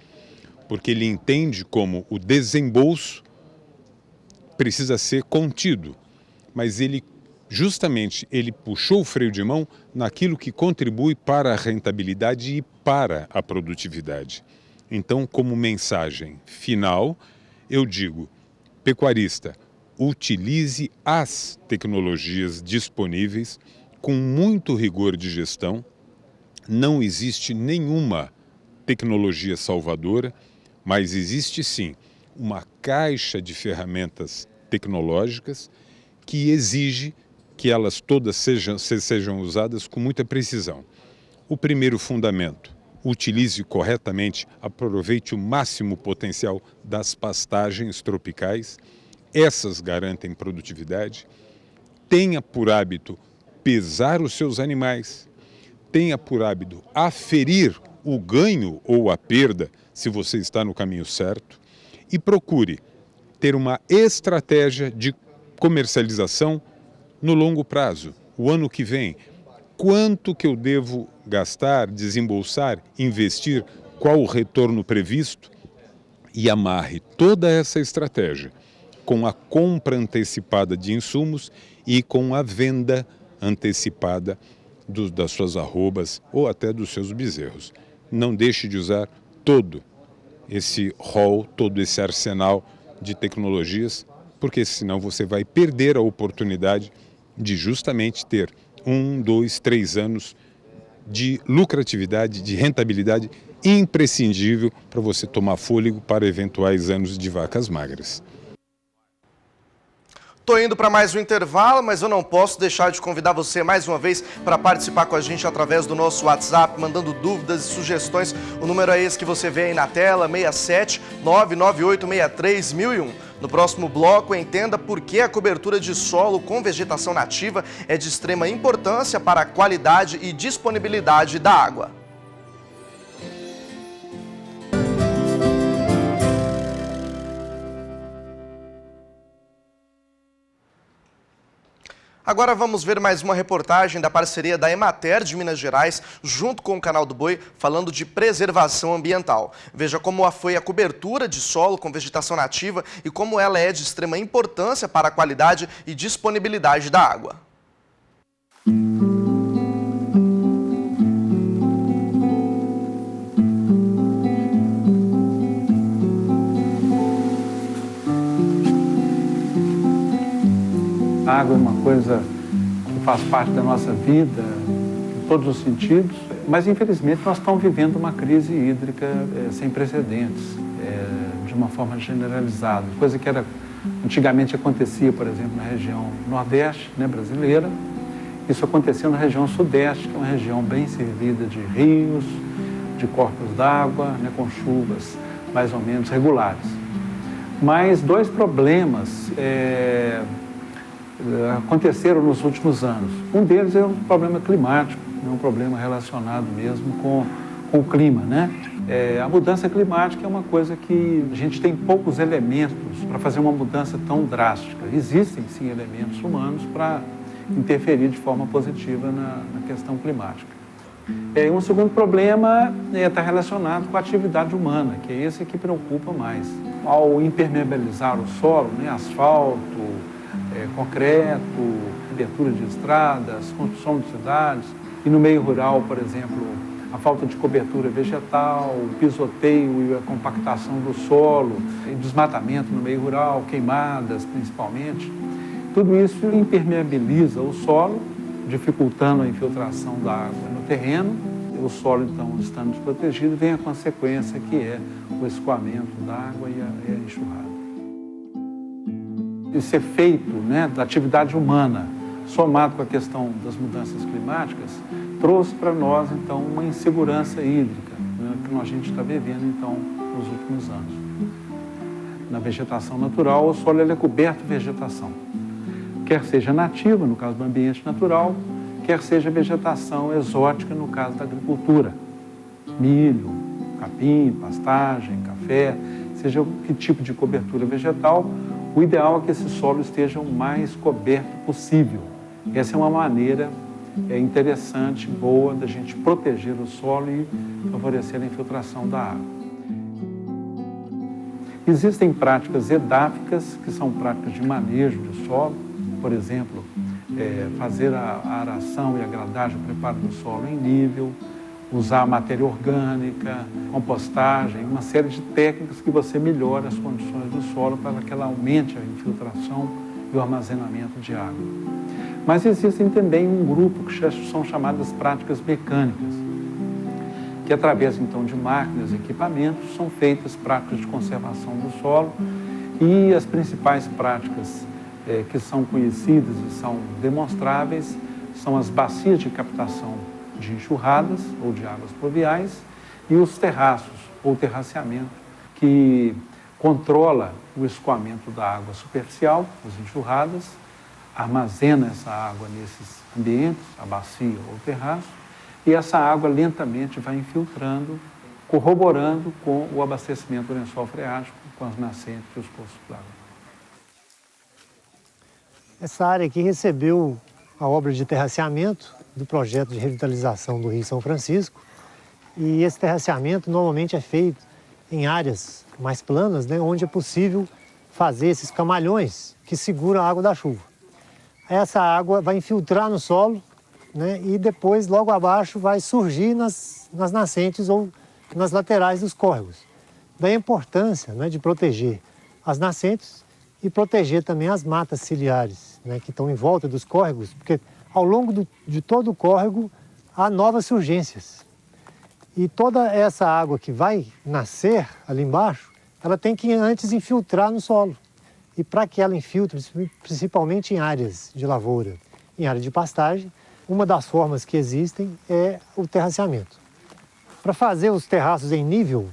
porque ele entende como o desembolso precisa ser contido, mas ele puxou o freio de mão naquilo que contribui para a rentabilidade e para a produtividade. Então, como mensagem final, eu digo, pecuarista, utilize as tecnologias disponíveis com muito rigor de gestão. Não existe nenhuma tecnologia salvadora, mas existe sim uma caixa de ferramentas tecnológicas que exige que elas todas sejam usadas com muita precisão. O primeiro fundamento, utilize corretamente, aproveite o máximo potencial das pastagens tropicais, essas garantem produtividade. Tenha por hábito pesar os seus animais, tenha por hábito aferir o ganho ou a perda, se você está no caminho certo, e procure ter uma estratégia de comercialização no longo prazo, o ano que vem. Quanto que eu devo gastar, desembolsar, investir, qual o retorno previsto, e amarre toda essa estratégia com a compra antecipada de insumos e com a venda antecipada das suas arrobas ou até dos seus bezerros. Não deixe de usar todo esse rol, todo esse arsenal de tecnologias, porque senão você vai perder a oportunidade de justamente ter 1, 2, 3 anos de lucratividade, de rentabilidade imprescindível para você tomar fôlego para eventuais anos de vacas magras. Estou indo para mais um intervalo, mas eu não posso deixar de convidar você mais uma vez para participar com a gente através do nosso WhatsApp, mandando dúvidas e sugestões. O número é esse que você vê aí na tela, 67 99863 1001. No próximo bloco, entenda por que a cobertura de solo com vegetação nativa é de extrema importância para a qualidade e disponibilidade da água. Agora vamos ver mais uma reportagem da parceria da Emater de Minas Gerais, junto com o Canal do Boi, falando de preservação ambiental. Veja como foi a cobertura de solo com vegetação nativa e como ela é de extrema importância para a qualidade e disponibilidade da água. A água é uma coisa que faz parte da nossa vida, em todos os sentidos, mas infelizmente nós estamos vivendo uma crise hídrica sem precedentes, de uma forma generalizada, coisa que antigamente acontecia, por exemplo, na região nordeste, né, brasileira. Isso aconteceu na região sudeste, que é uma região bem servida de rios, de corpos d'água, né, com chuvas mais ou menos regulares. Mas dois problemas aconteceram nos últimos anos. Um deles é um problema climático, um problema relacionado mesmo com o clima, né? A mudança climática é uma coisa que a gente tem poucos elementos para fazer uma mudança tão drástica. Existem, sim, elementos humanos para interferir de forma positiva na questão climática. Um segundo problema está relacionado com a atividade humana, que é esse que preocupa mais. Ao impermeabilizar o solo, asfalto, concreto, abertura de estradas, construção de cidades, e no meio rural, por exemplo, a falta de cobertura vegetal, o pisoteio e a compactação do solo, e desmatamento no meio rural, queimadas principalmente, tudo isso impermeabiliza o solo, dificultando a infiltração da água no terreno. O solo, então, estando desprotegido, vem a consequência que é o escoamento da água e a enxurrada. Esse efeito da atividade humana, somado com a questão das mudanças climáticas, trouxe para nós, então, uma insegurança hídrica, que a gente está vivendo, então, nos últimos anos. Na vegetação natural, o solo é coberto de vegetação. Quer seja nativa, no caso do ambiente natural, quer seja vegetação exótica, no caso da agricultura. Milho, capim, pastagem, café, seja que tipo de cobertura vegetal, o ideal é que esse solo esteja o mais coberto possível. Essa é uma maneira interessante, boa, da gente proteger o solo e favorecer a infiltração da água. Existem práticas edáficas, que são práticas de manejo de solo, por exemplo, fazer a aração e a gradagem, o preparo do solo em nível, usar matéria orgânica, compostagem, uma série de técnicas que você melhora as condições do solo para que ela aumente a infiltração e o armazenamento de água. Mas existem também um grupo que são chamadas práticas mecânicas, que através então de máquinas e equipamentos são feitas práticas de conservação do solo, e as principais práticas que são conhecidas e são demonstráveis são as bacias de captação de enxurradas ou de águas pluviais e os terraços ou terraceamento, que controla o escoamento da água superficial, as enxurradas, armazena essa água nesses ambientes, a bacia ou terraço, e essa água lentamente vai infiltrando, corroborando com o abastecimento do lençol freático, com as nascentes e os cursos d'água. Essa área aqui recebeu a obra de terraceamento do projeto de revitalização do Rio São Francisco, e esse terraceamento normalmente é feito em áreas mais planas, onde é possível fazer esses camalhões que seguram a água da chuva. Essa água vai infiltrar no solo, e depois, logo abaixo, vai surgir nas nascentes ou nas laterais dos córregos. Daí a importância de proteger as nascentes e proteger também as matas ciliares, que estão em volta dos córregos, porque ao longo de todo o córrego há novas surgências. E toda essa água que vai nascer ali embaixo, ela tem que antes infiltrar no solo. E para que ela infiltre, principalmente em áreas de lavoura, em área de pastagem, uma das formas que existem é o terraceamento. Para fazer os terraços em nível,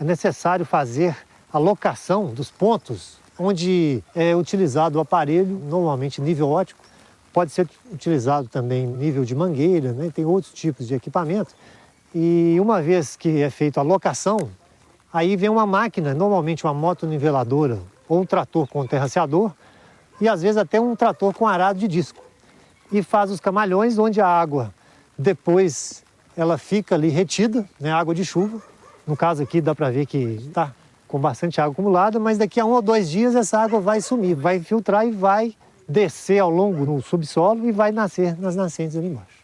é necessário fazer a locação dos pontos onde é utilizado o aparelho, normalmente nível óptico, pode ser utilizado também nível de mangueira, tem outros tipos de equipamento. E uma vez que é feita a locação, aí vem uma máquina, normalmente uma motoniveladora ou um trator com terraceador, e às vezes até um trator com arado de disco. E faz os camalhões onde a água depois ela fica ali retida, água de chuva. No caso aqui dá para ver que está com bastante água acumulada, mas daqui a 1 ou 2 dias essa água vai sumir, vai filtrar e vai descer ao longo do subsolo e vai nascer nas nascentes ali embaixo.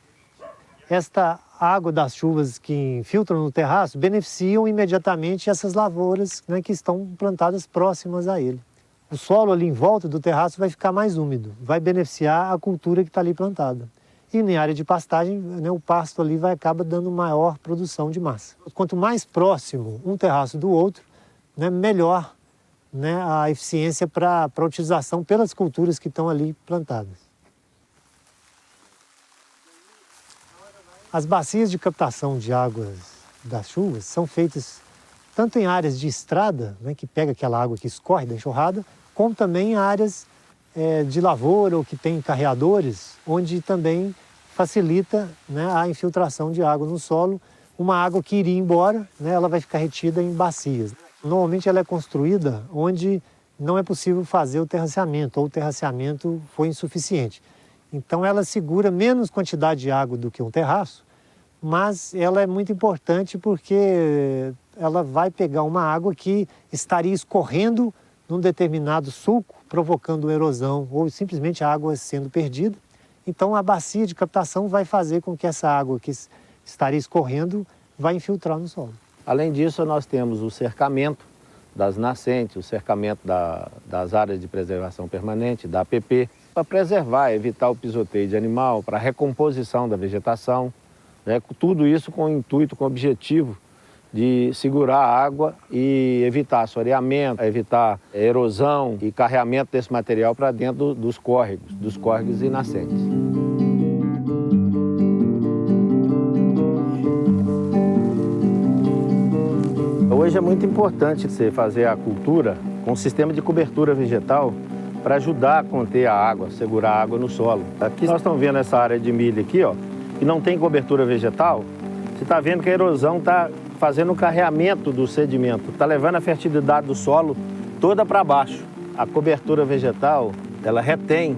Esta água das chuvas que infiltram no terraço beneficiam imediatamente essas lavouras que estão plantadas próximas a ele. O solo ali em volta do terraço vai ficar mais úmido, vai beneficiar a cultura que está ali plantada. E na área de pastagem, o pasto ali acaba dando maior produção de massa. Quanto mais próximo um terraço do outro, melhor a eficiência para a utilização pelas culturas que estão ali plantadas. As bacias de captação de águas das chuvas são feitas tanto em áreas de estrada, que pega aquela água que escorre da enxurrada, como também em áreas de lavoura ou que tem carreadores, onde também facilita a infiltração de água no solo, uma água que iria embora, né, ela vai ficar retida em bacias. Normalmente ela é construída onde não é possível fazer o terraceamento, ou o terraceamento foi insuficiente. Então ela segura menos quantidade de água do que um terraço, mas ela é muito importante porque ela vai pegar uma água que estaria escorrendo num determinado sulco, provocando erosão ou simplesmente a água sendo perdida. Então a bacia de captação vai fazer com que essa água que estaria escorrendo vai infiltrar no solo. Além disso, nós temos o cercamento das nascentes, o cercamento das áreas de preservação permanente, da APP, para preservar, evitar o pisoteio de animal, para a recomposição da vegetação, né? Tudo isso com o intuito, com o objetivo de segurar a água e evitar assoreamento, evitar erosão e carreamento desse material para dentro dos córregos e nascentes. Hoje é muito importante você fazer a cultura com um sistema de cobertura vegetal para ajudar a conter a água, segurar a água no solo. Aqui nós estamos vendo essa área de milho aqui, ó, que não tem cobertura vegetal. Você está vendo que a erosão está fazendo o carreamento do sedimento, está levando a fertilidade do solo toda para baixo. A cobertura vegetal, ela retém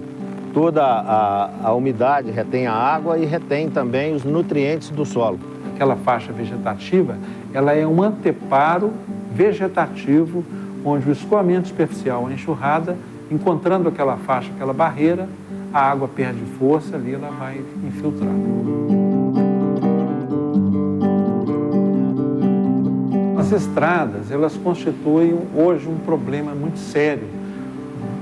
toda a umidade, retém a água e retém também os nutrientes do solo. Aquela faixa vegetativa, ela é um anteparo vegetativo, onde o escoamento superficial, a enxurrada, encontrando aquela faixa, aquela barreira, a água perde força ali, ela vai infiltrar. As estradas, elas constituem hoje um problema muito sério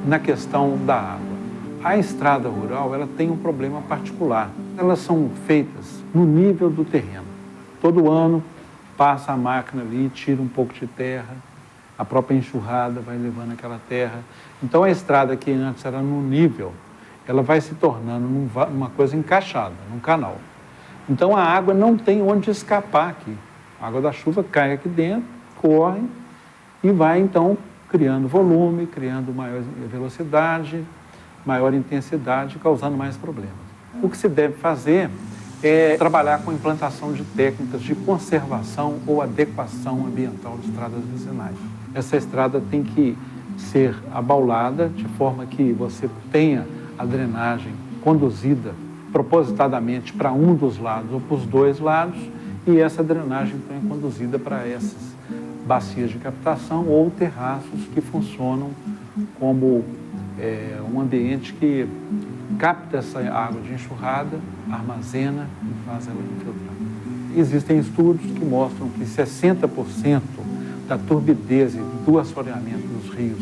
na questão da água. A estrada rural, ela tem um problema particular. Elas são feitas no nível do terreno. Todo ano passa a máquina ali, tira um pouco de terra, a própria enxurrada vai levando aquela terra. Então a estrada que antes era no nível, ela vai se tornando uma coisa encaixada, num canal. Então a água não tem onde escapar aqui. A água da chuva cai aqui dentro, corre e vai então criando volume, criando maior velocidade, maior intensidade, causando mais problemas. O que se deve fazer é trabalhar com a implantação de técnicas de conservação ou adequação ambiental de estradas vicinais. Essa estrada tem que ser abaulada de forma que você tenha a drenagem conduzida propositadamente para um dos lados ou para os dois lados, e essa drenagem então é conduzida para essas bacias de captação ou terraços que funcionam como um ambiente que capta essa água de enxurrada, armazena e faz ela infiltrar. Existem estudos que mostram que 60% da turbidez e do assoreamento dos rios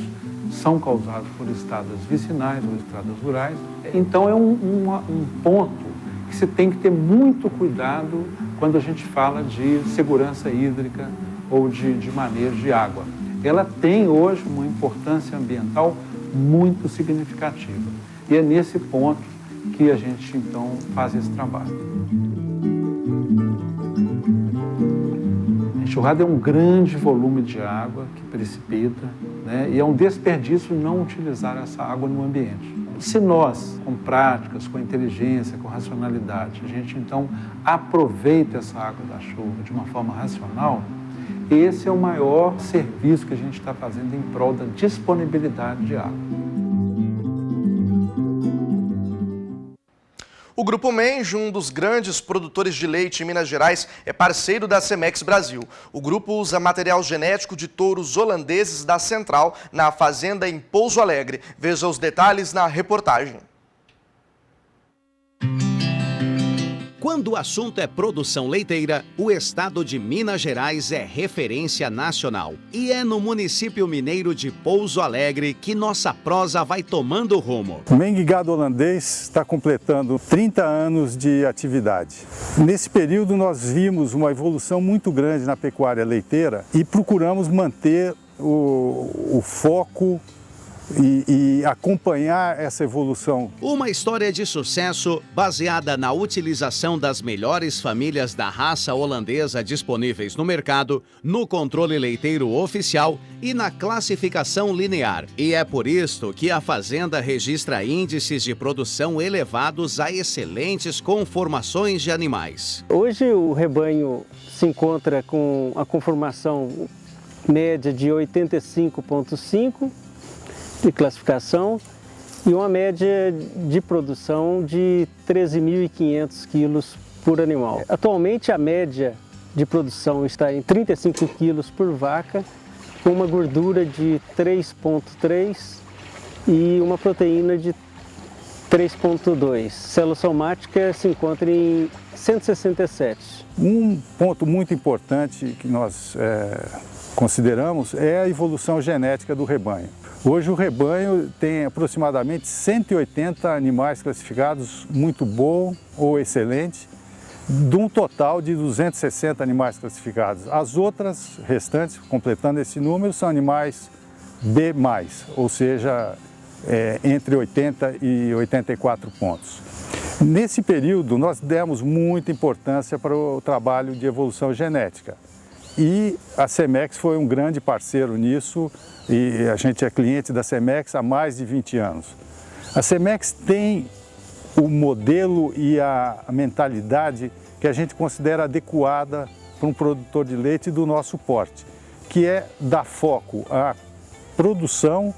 são causados por estradas vicinais ou estradas rurais. Então é um ponto que se tem que ter muito cuidado quando a gente fala de segurança hídrica ou de manejo de água. Ela tem hoje uma importância ambiental muito significativa. E é nesse ponto que a gente, então, faz esse trabalho. A enxurrada é um grande volume de água que precipita, né? E é um desperdício não utilizar essa água no ambiente. Se nós, com práticas, com inteligência, com racionalidade, a gente, então, aproveita essa água da chuva de uma forma racional, esse é o maior serviço que a gente está fazendo em prol da disponibilidade de água. O Grupo Menjo, um dos grandes produtores de leite em Minas Gerais, é parceiro da Cemex Brasil. O grupo usa material genético de touros holandeses da Central, na fazenda em Pouso Alegre. Veja os detalhes na reportagem. Quando o assunto é produção leiteira, o estado de Minas Gerais é referência nacional. E é no município mineiro de Pouso Alegre que nossa prosa vai tomando rumo. O Meng Gado Holandês está completando 30 anos de atividade. Nesse período nós vimos uma evolução muito grande na pecuária leiteira e procuramos manter o foco e acompanhar essa evolução. Uma história de sucesso baseada na utilização das melhores famílias da raça holandesa disponíveis no mercado, no controle leiteiro oficial e na classificação linear. E é por isso que a fazenda registra índices de produção elevados a excelentes conformações de animais. Hoje o rebanho se encontra com a conformação média de 85,5 de classificação e uma média de produção de 13.500 quilos por animal. Atualmente a média de produção está em 35 quilos por vaca, com uma gordura de 3,3 e uma proteína de 3,2. Célula somática se encontra em 167. Um ponto muito importante que nós consideramos é a evolução genética do rebanho. Hoje o rebanho tem aproximadamente 180 animais classificados muito bom ou excelente, de um total de 260 animais classificados. As outras restantes, completando esse número, são animais B+, ou seja, entre 80 e 84 pontos. Nesse período, nós demos muita importância para o trabalho de evolução genética. E a Semex foi um grande parceiro nisso, e a gente é cliente da Semex há mais de 20 anos. A Semex tem o modelo e a mentalidade que a gente considera adequada para um produtor de leite do nosso porte, que é dar foco à produção,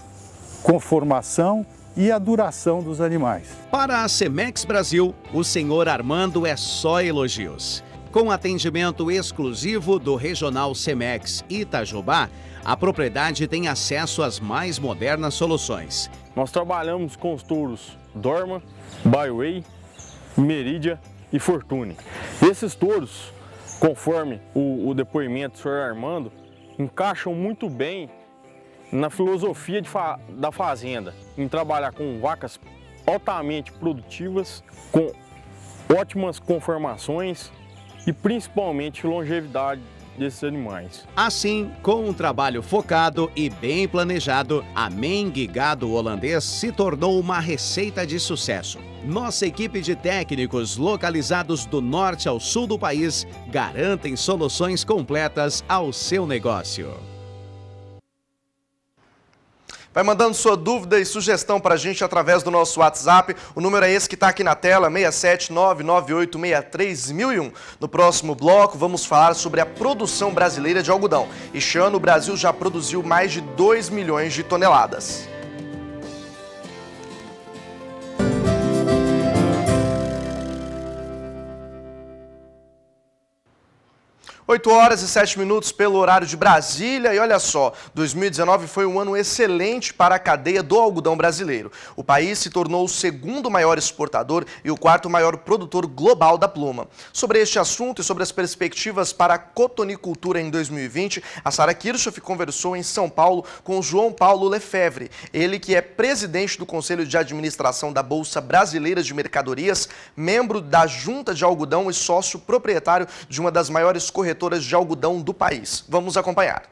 conformação e a duração dos animais. Para a Semex Brasil, o senhor Armando é só elogios. Com atendimento exclusivo do Regional Semex Itajubá, a propriedade tem acesso às mais modernas soluções. Nós trabalhamos com os touros Dorma, Byway, Meridia e Fortune. Esses touros, conforme o depoimento do senhor Armando, encaixam muito bem na filosofia da fazenda, em trabalhar com vacas altamente produtivas, com ótimas conformações e principalmente longevidade desses animais. Assim, com um trabalho focado e bem planejado, a Meng Gado holandês se tornou uma receita de sucesso. Nossa equipe de técnicos localizados do norte ao sul do país garantem soluções completas ao seu negócio. Vai mandando sua dúvida e sugestão para a gente através do nosso WhatsApp. O número é esse que está aqui na tela, 67998631001. No próximo bloco, vamos falar sobre a produção brasileira de algodão. Este ano, o Brasil já produziu mais de 2 milhões de toneladas. 8 horas e 7 minutos pelo horário de Brasília e olha só, 2019 foi um ano excelente para a cadeia do algodão brasileiro. O país se tornou o segundo maior exportador e o quarto maior produtor global da pluma. Sobre este assunto e sobre as perspectivas para a cotonicultura em 2020, a Sara Kirchhoff conversou em São Paulo com o João Paulo Lefebvre, ele que é presidente do Conselho de Administração da Bolsa Brasileira de Mercadorias, membro da Junta de Algodão e sócio proprietário de uma das maiores corretoras de algodão do país. Vamos acompanhar.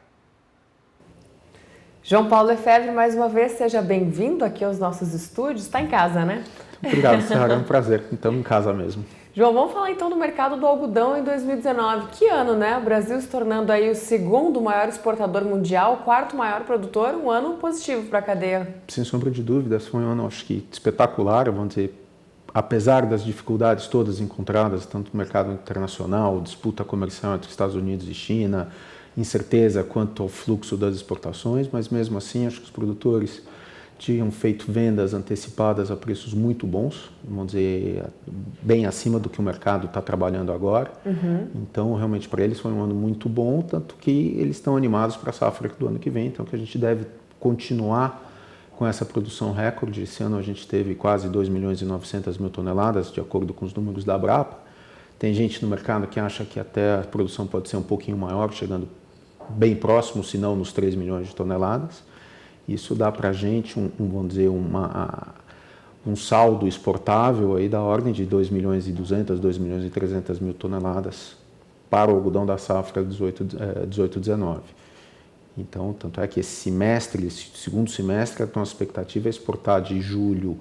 João Paulo Lefebvre, mais uma vez, seja bem-vindo aqui aos nossos estúdios. Está em casa, né? Obrigado, Sara. É um prazer. Estamos em casa mesmo. João, vamos falar então do mercado do algodão em 2019. Que ano, né? O Brasil se tornando aí o segundo maior exportador mundial, o quarto maior produtor, um ano positivo para a cadeia. Sem sombra de dúvidas, foi um ano, acho que, espetacular, vamos dizer, apesar das dificuldades todas encontradas, tanto no mercado internacional, disputa comercial entre Estados Unidos e China, incerteza quanto ao fluxo das exportações, mas mesmo assim acho que os produtores tinham feito vendas antecipadas a preços muito bons, vamos dizer, bem acima do que o mercado está trabalhando agora. Então, realmente, para eles foi um ano muito bom, tanto que eles estão animados para a safra do ano que vem, então que a gente deve continuar com essa produção recorde. Esse ano a gente teve quase 2.900.000 toneladas, de acordo com os números da Abrapa. Tem gente no mercado que acha que até a produção pode ser um pouquinho maior, chegando bem próximo, se não nos 3 milhões de toneladas. Isso dá para a gente, vamos dizer, um saldo exportável aí da ordem de 2.200.000, 2.300.000 toneladas para o algodão da safra 18-19. Então, tanto é que esse semestre, esse segundo semestre, a nossa expectativa é exportar de julho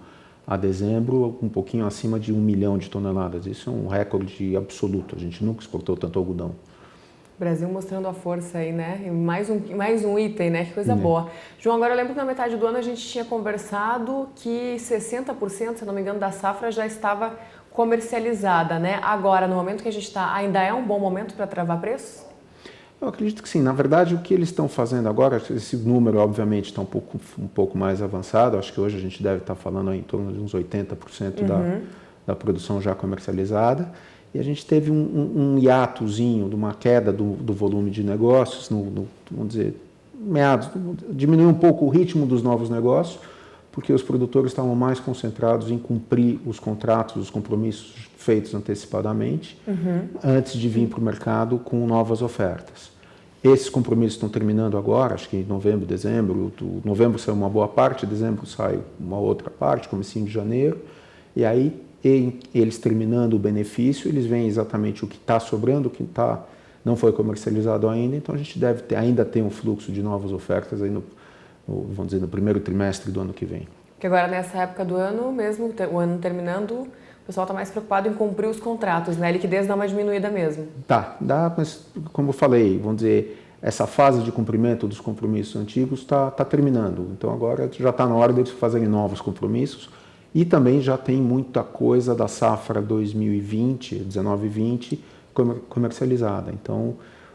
a dezembro um pouquinho acima de 1 milhão de toneladas. Isso é um recorde absoluto, a gente nunca exportou tanto algodão. Brasil mostrando a força aí, né? E mais um item, né? Que coisa boa. João, agora eu lembro que na metade do ano a gente tinha conversado que 60%, se não me engano, da safra já estava comercializada, né? Agora, no momento que a gente está, ainda é um bom momento para travar preços? Eu acredito que sim. Na verdade, o que eles estão fazendo agora, esse número obviamente está um pouco mais avançado. Acho que hoje a gente deve estar falando aí em torno de uns 80% da produção já comercializada. E a gente teve um hiatozinho, de uma queda do volume de negócios, vamos dizer, diminuiu um pouco o ritmo dos novos negócios, porque os produtores estavam mais concentrados em cumprir os contratos, os compromissos feitos antecipadamente, antes de vir para o mercado com novas ofertas. Esses compromissos estão terminando agora, acho que em novembro, dezembro. Novembro saiu uma boa parte, dezembro sai uma outra parte, comecinho de janeiro, e aí eles terminando o benefício, eles veem exatamente o que está sobrando, o que não foi comercializado ainda, então a gente deve ainda ter um fluxo de novas ofertas aí vamos dizer, no primeiro trimestre do ano que vem. Porque agora nessa época do ano, mesmo o ano terminando, o pessoal está mais preocupado em cumprir os contratos, né? A liquidez dá uma diminuída mesmo. Dá, mas como eu falei, vamos dizer, essa fase de cumprimento dos compromissos antigos está terminando, então agora já está na hora deles fazerem novos compromissos. E também já tem muita coisa da safra 2020, 19-20, comercializada. Então,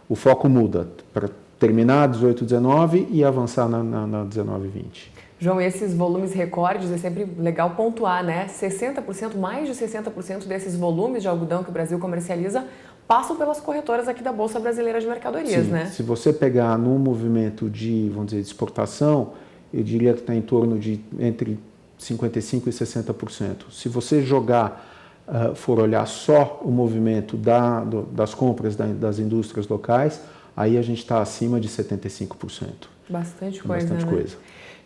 o foco muda para terminar 18-19 e avançar na 19-20. João, esses volumes recordes é sempre legal pontuar, né? 60%, mais de 60% desses volumes de algodão que o Brasil comercializa passam pelas corretoras aqui da Bolsa Brasileira de Mercadorias, Sim, né? Se você pegar no movimento de, vamos dizer, de exportação, eu diria que está em torno de entre 55% e 60%. Se você for olhar só o movimento das compras das indústrias locais, aí a gente está acima de 75%. Bastante coisa, Bastante coisa.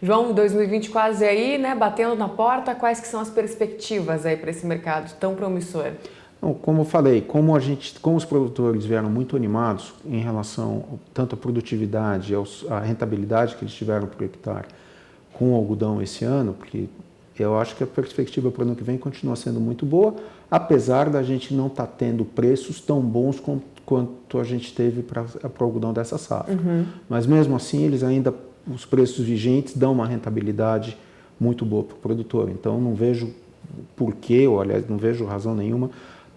João, 2020 quase aí, né? Batendo na porta, quais que são as perspectivas aí para esse mercado tão promissor? Bom, como eu falei, como os produtores vieram muito animados em relação tanto à produtividade, à rentabilidade que eles tiveram por hectare, com o algodão esse ano, porque eu acho que a perspectiva para o ano que vem continua sendo muito boa, apesar da gente não estar tendo preços tão bons quanto a gente teve para o algodão dessa safra. Mas mesmo assim, os preços vigentes dão uma rentabilidade muito boa para o produtor. Então, não vejo porquê, ou aliás, não vejo razão nenhuma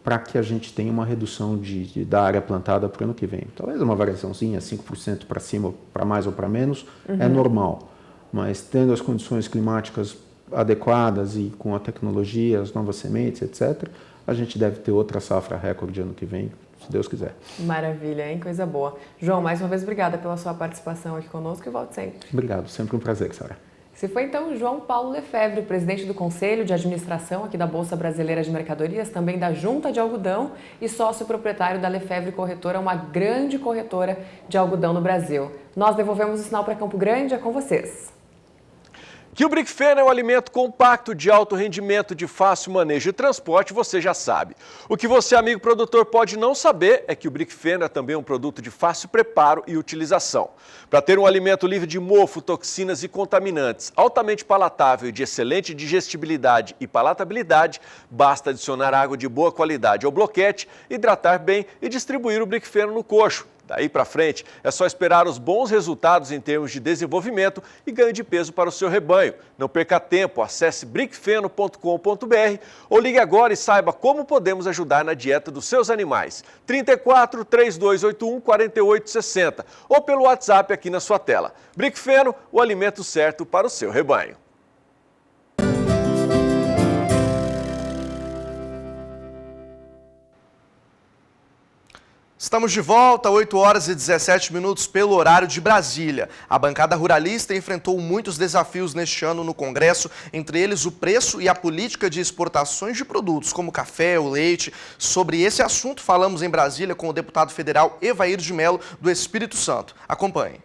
para que a gente tenha uma redução da área plantada para o ano que vem. Talvez uma variaçãozinha, 5% para cima, para mais ou para menos, é normal. Mas tendo as condições climáticas adequadas e com a tecnologia, as novas sementes, etc., a gente deve ter outra safra recorde ano que vem, se Deus quiser. Maravilha, hein? Coisa boa. João, mais uma vez, obrigada pela sua participação aqui conosco e volte sempre. Obrigado, sempre um prazer, Sara. Esse foi então João Paulo Lefebvre, presidente do Conselho de Administração aqui da Bolsa Brasileira de Mercadorias, também da Junta de Algodão e sócio proprietário da Lefebvre Corretora, uma grande corretora de algodão no Brasil. Nós devolvemos o sinal para Campo Grande, é com vocês. Que o Brickfen é um alimento compacto, de alto rendimento, de fácil manejo e transporte, você já sabe. O que você, amigo produtor, pode não saber é que o Brickfen é também um produto de fácil preparo e utilização. Para ter um alimento livre de mofo, toxinas e contaminantes, altamente palatável e de excelente digestibilidade e palatabilidade, basta adicionar água de boa qualidade ao bloquete, hidratar bem e distribuir o Brickfen no coxo. Daí para frente, é só esperar os bons resultados em termos de desenvolvimento e ganho de peso para o seu rebanho. Não perca tempo, acesse brickfeno.com.br ou ligue agora e saiba como podemos ajudar na dieta dos seus animais. 34 3281 4860 ou pelo WhatsApp aqui na sua tela. Brickfeno, o alimento certo para o seu rebanho. Estamos de volta, 8 horas e 17 minutos pelo horário de Brasília. A bancada ruralista enfrentou muitos desafios neste ano no Congresso, entre eles o preço e a política de exportações de produtos como café, o leite. Sobre esse assunto falamos em Brasília com o deputado federal Evair de Mello, do Espírito Santo. Acompanhe.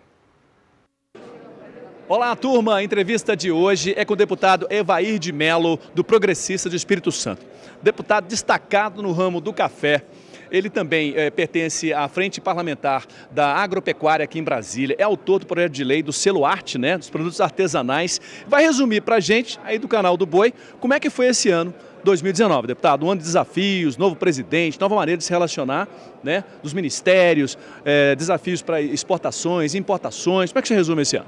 Olá, turma. A entrevista de hoje é com o deputado Evair de Mello, do Progressista do Espírito Santo. Deputado destacado no ramo do café. ele também pertence à frente parlamentar da agropecuária aqui em Brasília, é autor do projeto de lei do selo arte, né, dos produtos artesanais. Vai resumir para a gente, aí do canal do Boi, como é que foi esse ano 2019, deputado, um ano de desafios, novo presidente, nova maneira de se relacionar, né, dos ministérios, desafios para exportações, importações. Como é que você resume esse ano?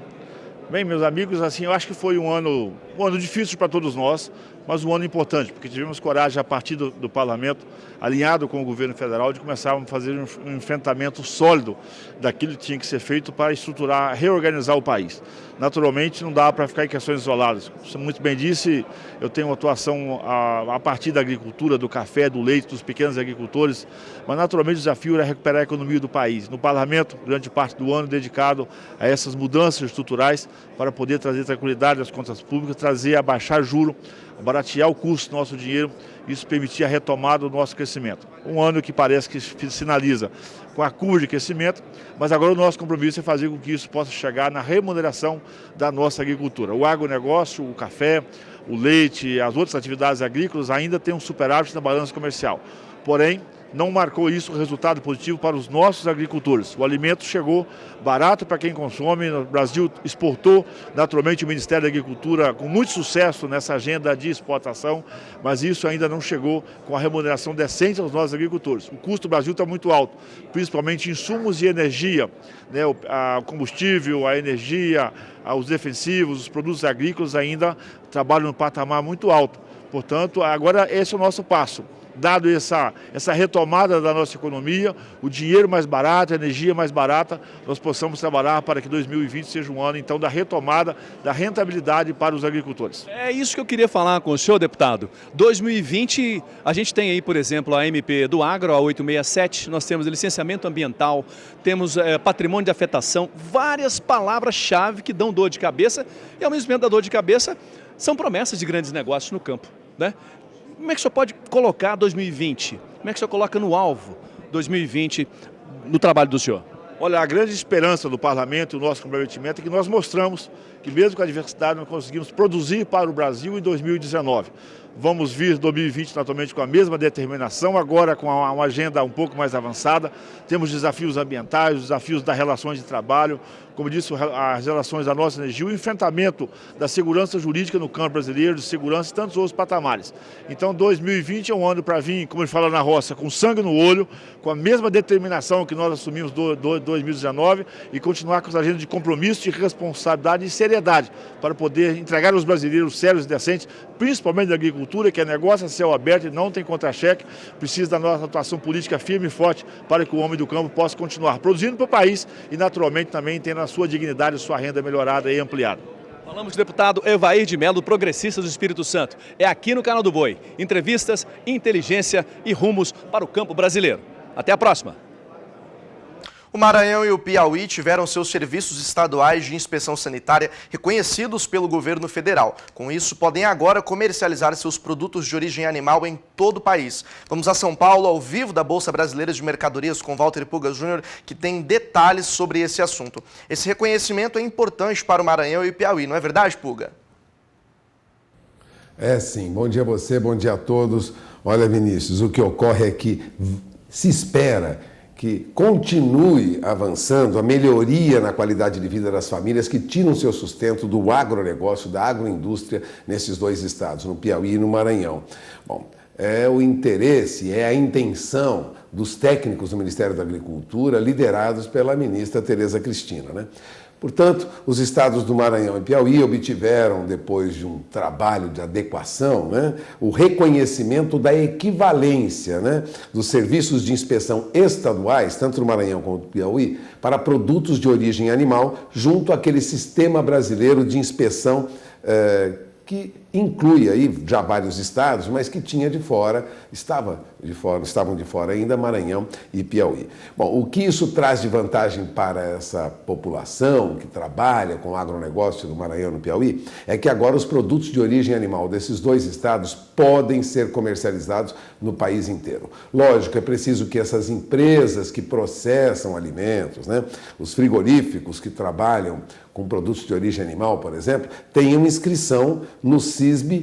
Bem, meus amigos, assim, eu acho que foi um ano difícil para todos nós, mas um ano importante, porque tivemos coragem a partir do parlamento, alinhado com o governo federal, de começarmos a fazer um enfrentamento sólido daquilo que tinha que ser feito para estruturar, reorganizar o país. Naturalmente, não dá para ficar em questões isoladas. Você muito bem disse, eu tenho uma atuação a partir da agricultura, do café, do leite, dos pequenos agricultores, mas naturalmente o desafio era recuperar a economia do país. No parlamento, grande parte do ano dedicado a essas mudanças estruturais para poder trazer tranquilidade às contas públicas, abaixar juro, baratear o custo do nosso dinheiro, isso permitir a retomada do nosso crescimento. Um ano que parece que sinaliza com a curva de crescimento, mas agora o nosso compromisso é fazer com que isso possa chegar na remuneração da nossa agricultura. O agronegócio, o café, o leite, as outras atividades agrícolas ainda têm um superávit na balança comercial. Porém, não marcou isso resultado positivo para os nossos agricultores. O alimento chegou barato para quem consome. O Brasil exportou, naturalmente, o Ministério da Agricultura com muito sucesso nessa agenda de exportação, mas isso ainda não chegou com a remuneração decente aos nossos agricultores. O custo do Brasil está muito alto, principalmente insumos e energia, né? O combustível, a energia, os defensivos, os produtos agrícolas ainda trabalham num patamar muito alto. Portanto, agora esse é o nosso passo. Dado essa retomada da nossa economia, o dinheiro mais barato, a energia mais barata, nós possamos trabalhar para que 2020 seja um ano, então, da retomada, da rentabilidade para os agricultores. É isso que eu queria falar com o senhor, deputado. 2020, a gente tem aí, por exemplo, a MP do Agro, a 867, nós temos licenciamento ambiental, temos patrimônio de afetação, várias palavras-chave que dão dor de cabeça e, ao mesmo tempo da dor de cabeça, são promessas de grandes negócios no campo, né? Como é que o senhor pode colocar 2020? Como é que o senhor coloca no alvo 2020 no trabalho do senhor? Olha, a grande esperança do parlamento e o nosso comprometimento é que nós mostramos que mesmo com a diversidade nós conseguimos produzir para o Brasil em 2019. Vamos vir 2020 naturalmente com a mesma determinação, agora com uma agenda um pouco mais avançada. Temos desafios ambientais, os desafios das relações de trabalho, como disse, as relações da nossa energia, o enfrentamento da segurança jurídica no campo brasileiro, de segurança e tantos outros patamares. Então 2020 é um ano para vir, como a gente fala na roça, com sangue no olho, com a mesma determinação que nós assumimos em 2019 e continuar com essa agenda de compromisso, de responsabilidade e seriedade para poder entregar aos brasileiros sérios e decentes, principalmente da agricultura, que é negócio a céu aberto e não tem contra-cheque, precisa da nossa atuação política firme e forte para que o homem do campo possa continuar produzindo para o país e naturalmente também tendo a sua dignidade, a sua renda melhorada e ampliada. Falamos com o deputado Evair de Mello, progressista do Espírito Santo. É aqui no Canal do Boi. Entrevistas, inteligência e rumos para o campo brasileiro. Até a próxima. O Maranhão e o Piauí tiveram seus serviços estaduais de inspeção sanitária reconhecidos pelo governo federal. Com isso, podem agora comercializar seus produtos de origem animal em todo o país. Vamos a São Paulo, ao vivo da Bolsa Brasileira de Mercadorias, com Walter Puga Júnior, que tem detalhes sobre esse assunto. Esse reconhecimento é importante para o Maranhão e o Piauí, não é verdade, Puga? É sim. Bom dia a você, bom dia a todos. Olha, Vinícius, o que ocorre é que se espera que continue avançando a melhoria na qualidade de vida das famílias que tiram seu sustento do agronegócio, da agroindústria nesses dois estados, no Piauí e no Maranhão. Bom, é o interesse, é a intenção dos técnicos do Ministério da Agricultura, liderados pela ministra Tereza Cristina, né? Portanto, os estados do Maranhão e Piauí obtiveram, depois de um trabalho de adequação, né, o reconhecimento da equivalência, né, dos serviços de inspeção estaduais, tanto no Maranhão quanto no Piauí, para produtos de origem animal, junto àquele sistema brasileiro de inspeção que inclui aí já vários estados, mas que tinha de fora, estavam de fora ainda Maranhão e Piauí. Bom, o que isso traz de vantagem para essa população que trabalha com agronegócio no Maranhão e no Piauí é que agora os produtos de origem animal desses dois estados podem ser comercializados no país inteiro. Lógico, é preciso que essas empresas que processam alimentos, né, os frigoríficos que trabalham com produtos de origem animal, por exemplo, tenham inscrição no CISB-POA,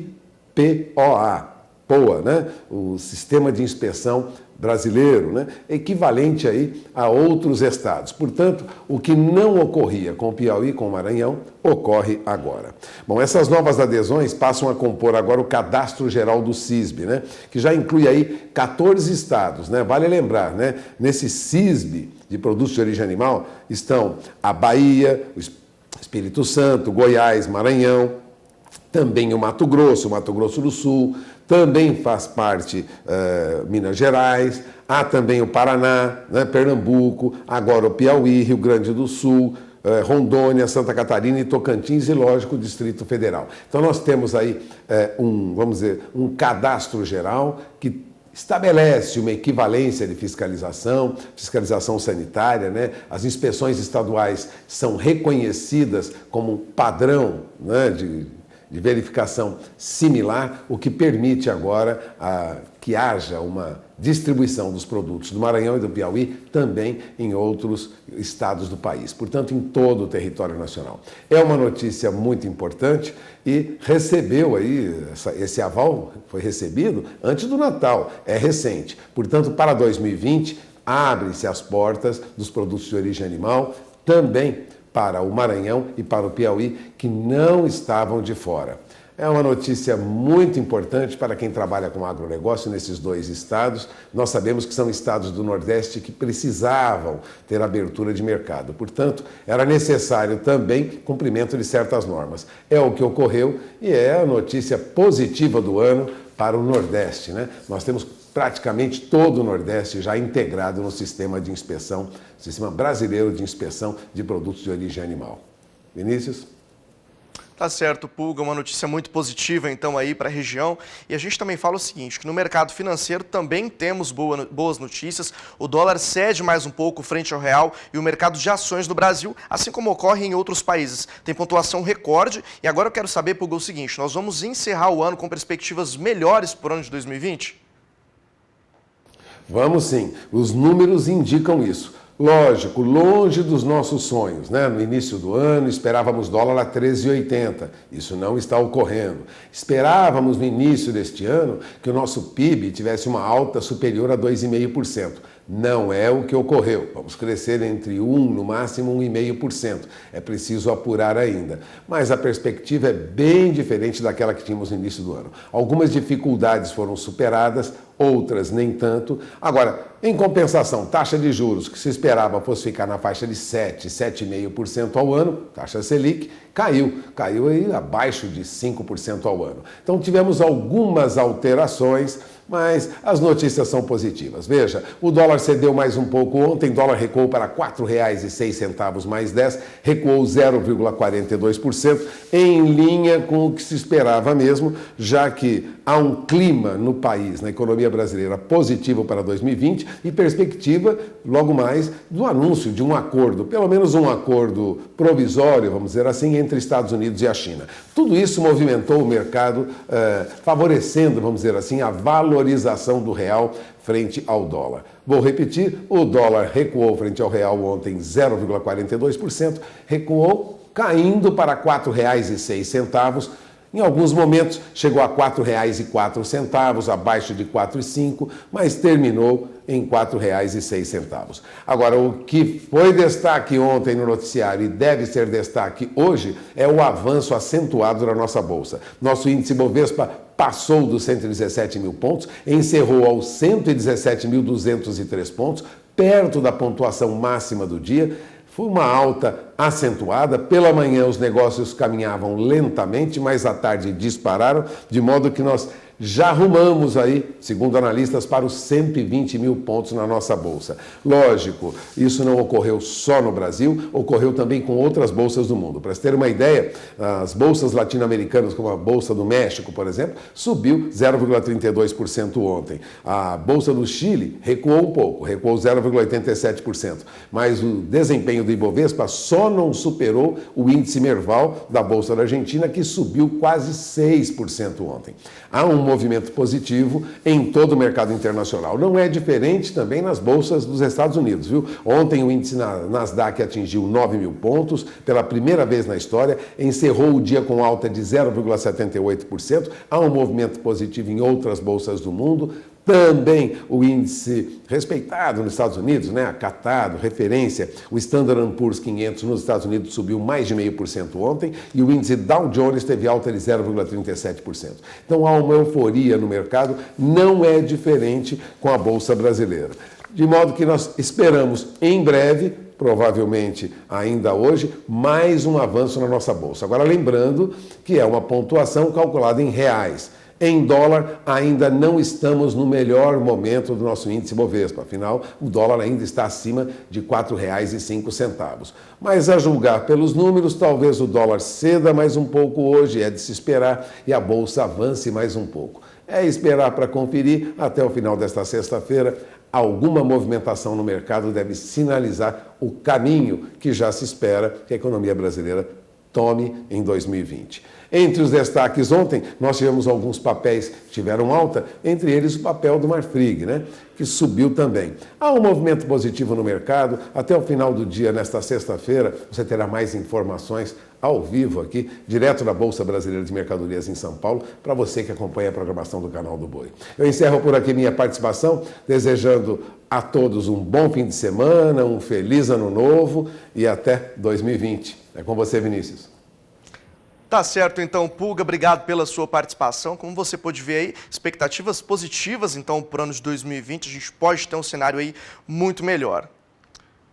POA, né? O Sistema de Inspeção Brasileiro, né? Equivalente aí a outros estados. Portanto, o que não ocorria com o Piauí e com o Maranhão, ocorre agora. Bom, essas novas adesões passam a compor agora o Cadastro Geral do CISB, né? Que já inclui aí 14 estados, né? Vale lembrar, né? Nesse CISB de produtos de origem animal estão a Bahia, o Espírito Santo, Goiás, Maranhão, também o Mato Grosso do Sul, também faz parte Minas Gerais, há também o Paraná, né, Pernambuco, agora o Piauí, Rio Grande do Sul, Rondônia, Santa Catarina e Tocantins e, lógico, o Distrito Federal. Então nós temos aí um cadastro geral que estabelece uma equivalência de fiscalização sanitária, né? As inspeções estaduais são reconhecidas como um padrão, né, de verificação similar, o que permite agora que haja uma distribuição dos produtos do Maranhão e do Piauí também em outros estados do país, portanto, em todo o território nacional. É uma notícia muito importante e recebeu aí, esse aval foi recebido antes do Natal, é recente. Portanto, para 2020, abrem-se as portas dos produtos de origem animal também para o Maranhão e para o Piauí, que não estavam de fora. É uma notícia muito importante para quem trabalha com agronegócio nesses dois estados. Nós sabemos que são estados do Nordeste que precisavam ter abertura de mercado. Portanto, era necessário também cumprimento de certas normas. É o que ocorreu e é a notícia positiva do ano para o Nordeste, né? Nós temos praticamente todo o Nordeste já integrado no sistema de inspeção, sistema brasileiro de inspeção de produtos de origem animal. Vinícius? Tá certo, Pulga, uma notícia muito positiva então aí para a região. E a gente também fala o seguinte, que no mercado financeiro também temos boas notícias. O dólar cede mais um pouco frente ao real e o mercado de ações no Brasil, assim como ocorre em outros países, tem pontuação recorde. E agora eu quero saber, Pulga, o seguinte, nós vamos encerrar o ano com perspectivas melhores para o ano de 2020? Vamos sim, os números indicam isso. Lógico, longe dos nossos sonhos, né? No início do ano esperávamos dólar a 13,80, isso não está ocorrendo. Esperávamos no início deste ano que o nosso PIB tivesse uma alta superior a 2,5%. Não é o que ocorreu. Vamos crescer entre 1%, no máximo 1,5%. É preciso apurar ainda. Mas a perspectiva é bem diferente daquela que tínhamos no início do ano. Algumas dificuldades foram superadas, outras nem tanto. Agora, em compensação, taxa de juros que se esperava fosse ficar na faixa de 7,5% ao ano, taxa Selic, caiu aí abaixo de 5% ao ano. Então tivemos algumas alterações, mas as notícias são positivas. Veja, o dólar cedeu mais um pouco ontem, dólar recuou para R$ 4,06 mais 10, recuou 0,42%, em linha com o que se esperava mesmo, já que há um clima no país, na economia brasileira, positivo para 2020 e perspectiva, logo mais, do anúncio de um acordo, pelo menos um acordo provisório, vamos dizer assim, entre Estados Unidos e a China. Tudo isso movimentou o mercado, favorecendo, vamos dizer assim, a valorização do real frente ao dólar. Vou repetir, o dólar recuou frente ao real ontem 0,42%, recuou caindo para R$ 4,06. Em alguns momentos chegou a R$ 4,04, abaixo de R$ 4,05, mas terminou em R$ 4,06. Agora, o que foi destaque ontem no noticiário e deve ser destaque hoje é o avanço acentuado da nossa Bolsa. Nosso índice Bovespa passou dos 117 mil pontos, encerrou aos 117.203 pontos, perto da pontuação máxima do dia. Foi uma alta acentuada. Pela manhã os negócios caminhavam lentamente, mas à tarde dispararam, de modo que nós já rumamos aí, segundo analistas, para os 120 mil pontos na nossa Bolsa. Lógico, isso não ocorreu só no Brasil, ocorreu também com outras bolsas do mundo. Para você ter uma ideia, as bolsas latino-americanas, como a Bolsa do México, por exemplo, subiu 0,32% ontem. A Bolsa do Chile recuou um pouco, recuou 0,87%. Mas o desempenho do Ibovespa só só não superou o índice Merval da Bolsa da Argentina, que subiu quase 6% ontem. Há um movimento positivo em todo o mercado internacional. Não é diferente também nas bolsas dos Estados Unidos, viu? Ontem o índice Nasdaq atingiu 9 mil pontos, pela primeira vez na história, encerrou o dia com alta de 0,78%. Há um movimento positivo em outras bolsas do mundo. Também o índice respeitado nos Estados Unidos, né, acatado, referência, o Standard & Poor's 500 nos Estados Unidos subiu mais de 0,5% ontem e o índice Dow Jones teve alta de 0,37%. Então há uma euforia no mercado, não é diferente com a Bolsa Brasileira. De modo que nós esperamos em breve, provavelmente ainda hoje, mais um avanço na nossa Bolsa. Agora lembrando que é uma pontuação calculada em reais. Em dólar, ainda não estamos no melhor momento do nosso índice Bovespa. Afinal, o dólar ainda está acima de R$ 4,05. Mas a julgar pelos números, talvez o dólar ceda mais um pouco hoje, é de se esperar, e a Bolsa avance mais um pouco. É esperar para conferir até o final desta sexta-feira. Alguma movimentação no mercado deve sinalizar o caminho que já se espera que a economia brasileira tome em 2020. Entre os destaques ontem, nós tivemos alguns papéis que tiveram alta, entre eles o papel do Marfrig, né, que subiu também. Há um movimento positivo no mercado. Até o final do dia, nesta sexta-feira, você terá mais informações ao vivo aqui, direto da Bolsa Brasileira de Mercadorias em São Paulo, para você que acompanha a programação do Canal do Boi. Eu encerro por aqui minha participação, desejando a todos um bom fim de semana, um feliz ano novo e até 2020. É com você, Vinícius. Tá certo, então, Pulga, obrigado pela sua participação. Como você pôde ver aí, expectativas positivas, então, para o ano de 2020, a gente pode ter um cenário aí muito melhor.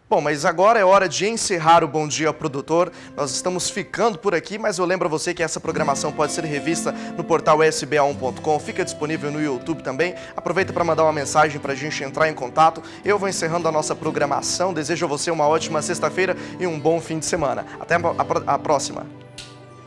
Bom, mas agora é hora de encerrar o Bom Dia Produtor. Nós estamos ficando por aqui, mas eu lembro a você que essa programação pode ser revista no portal sba1.com, fica disponível no YouTube também. Aproveita para mandar uma mensagem para a gente entrar em contato. Eu vou encerrando a nossa programação. Desejo a você uma ótima sexta-feira e um bom fim de semana. Até a próxima.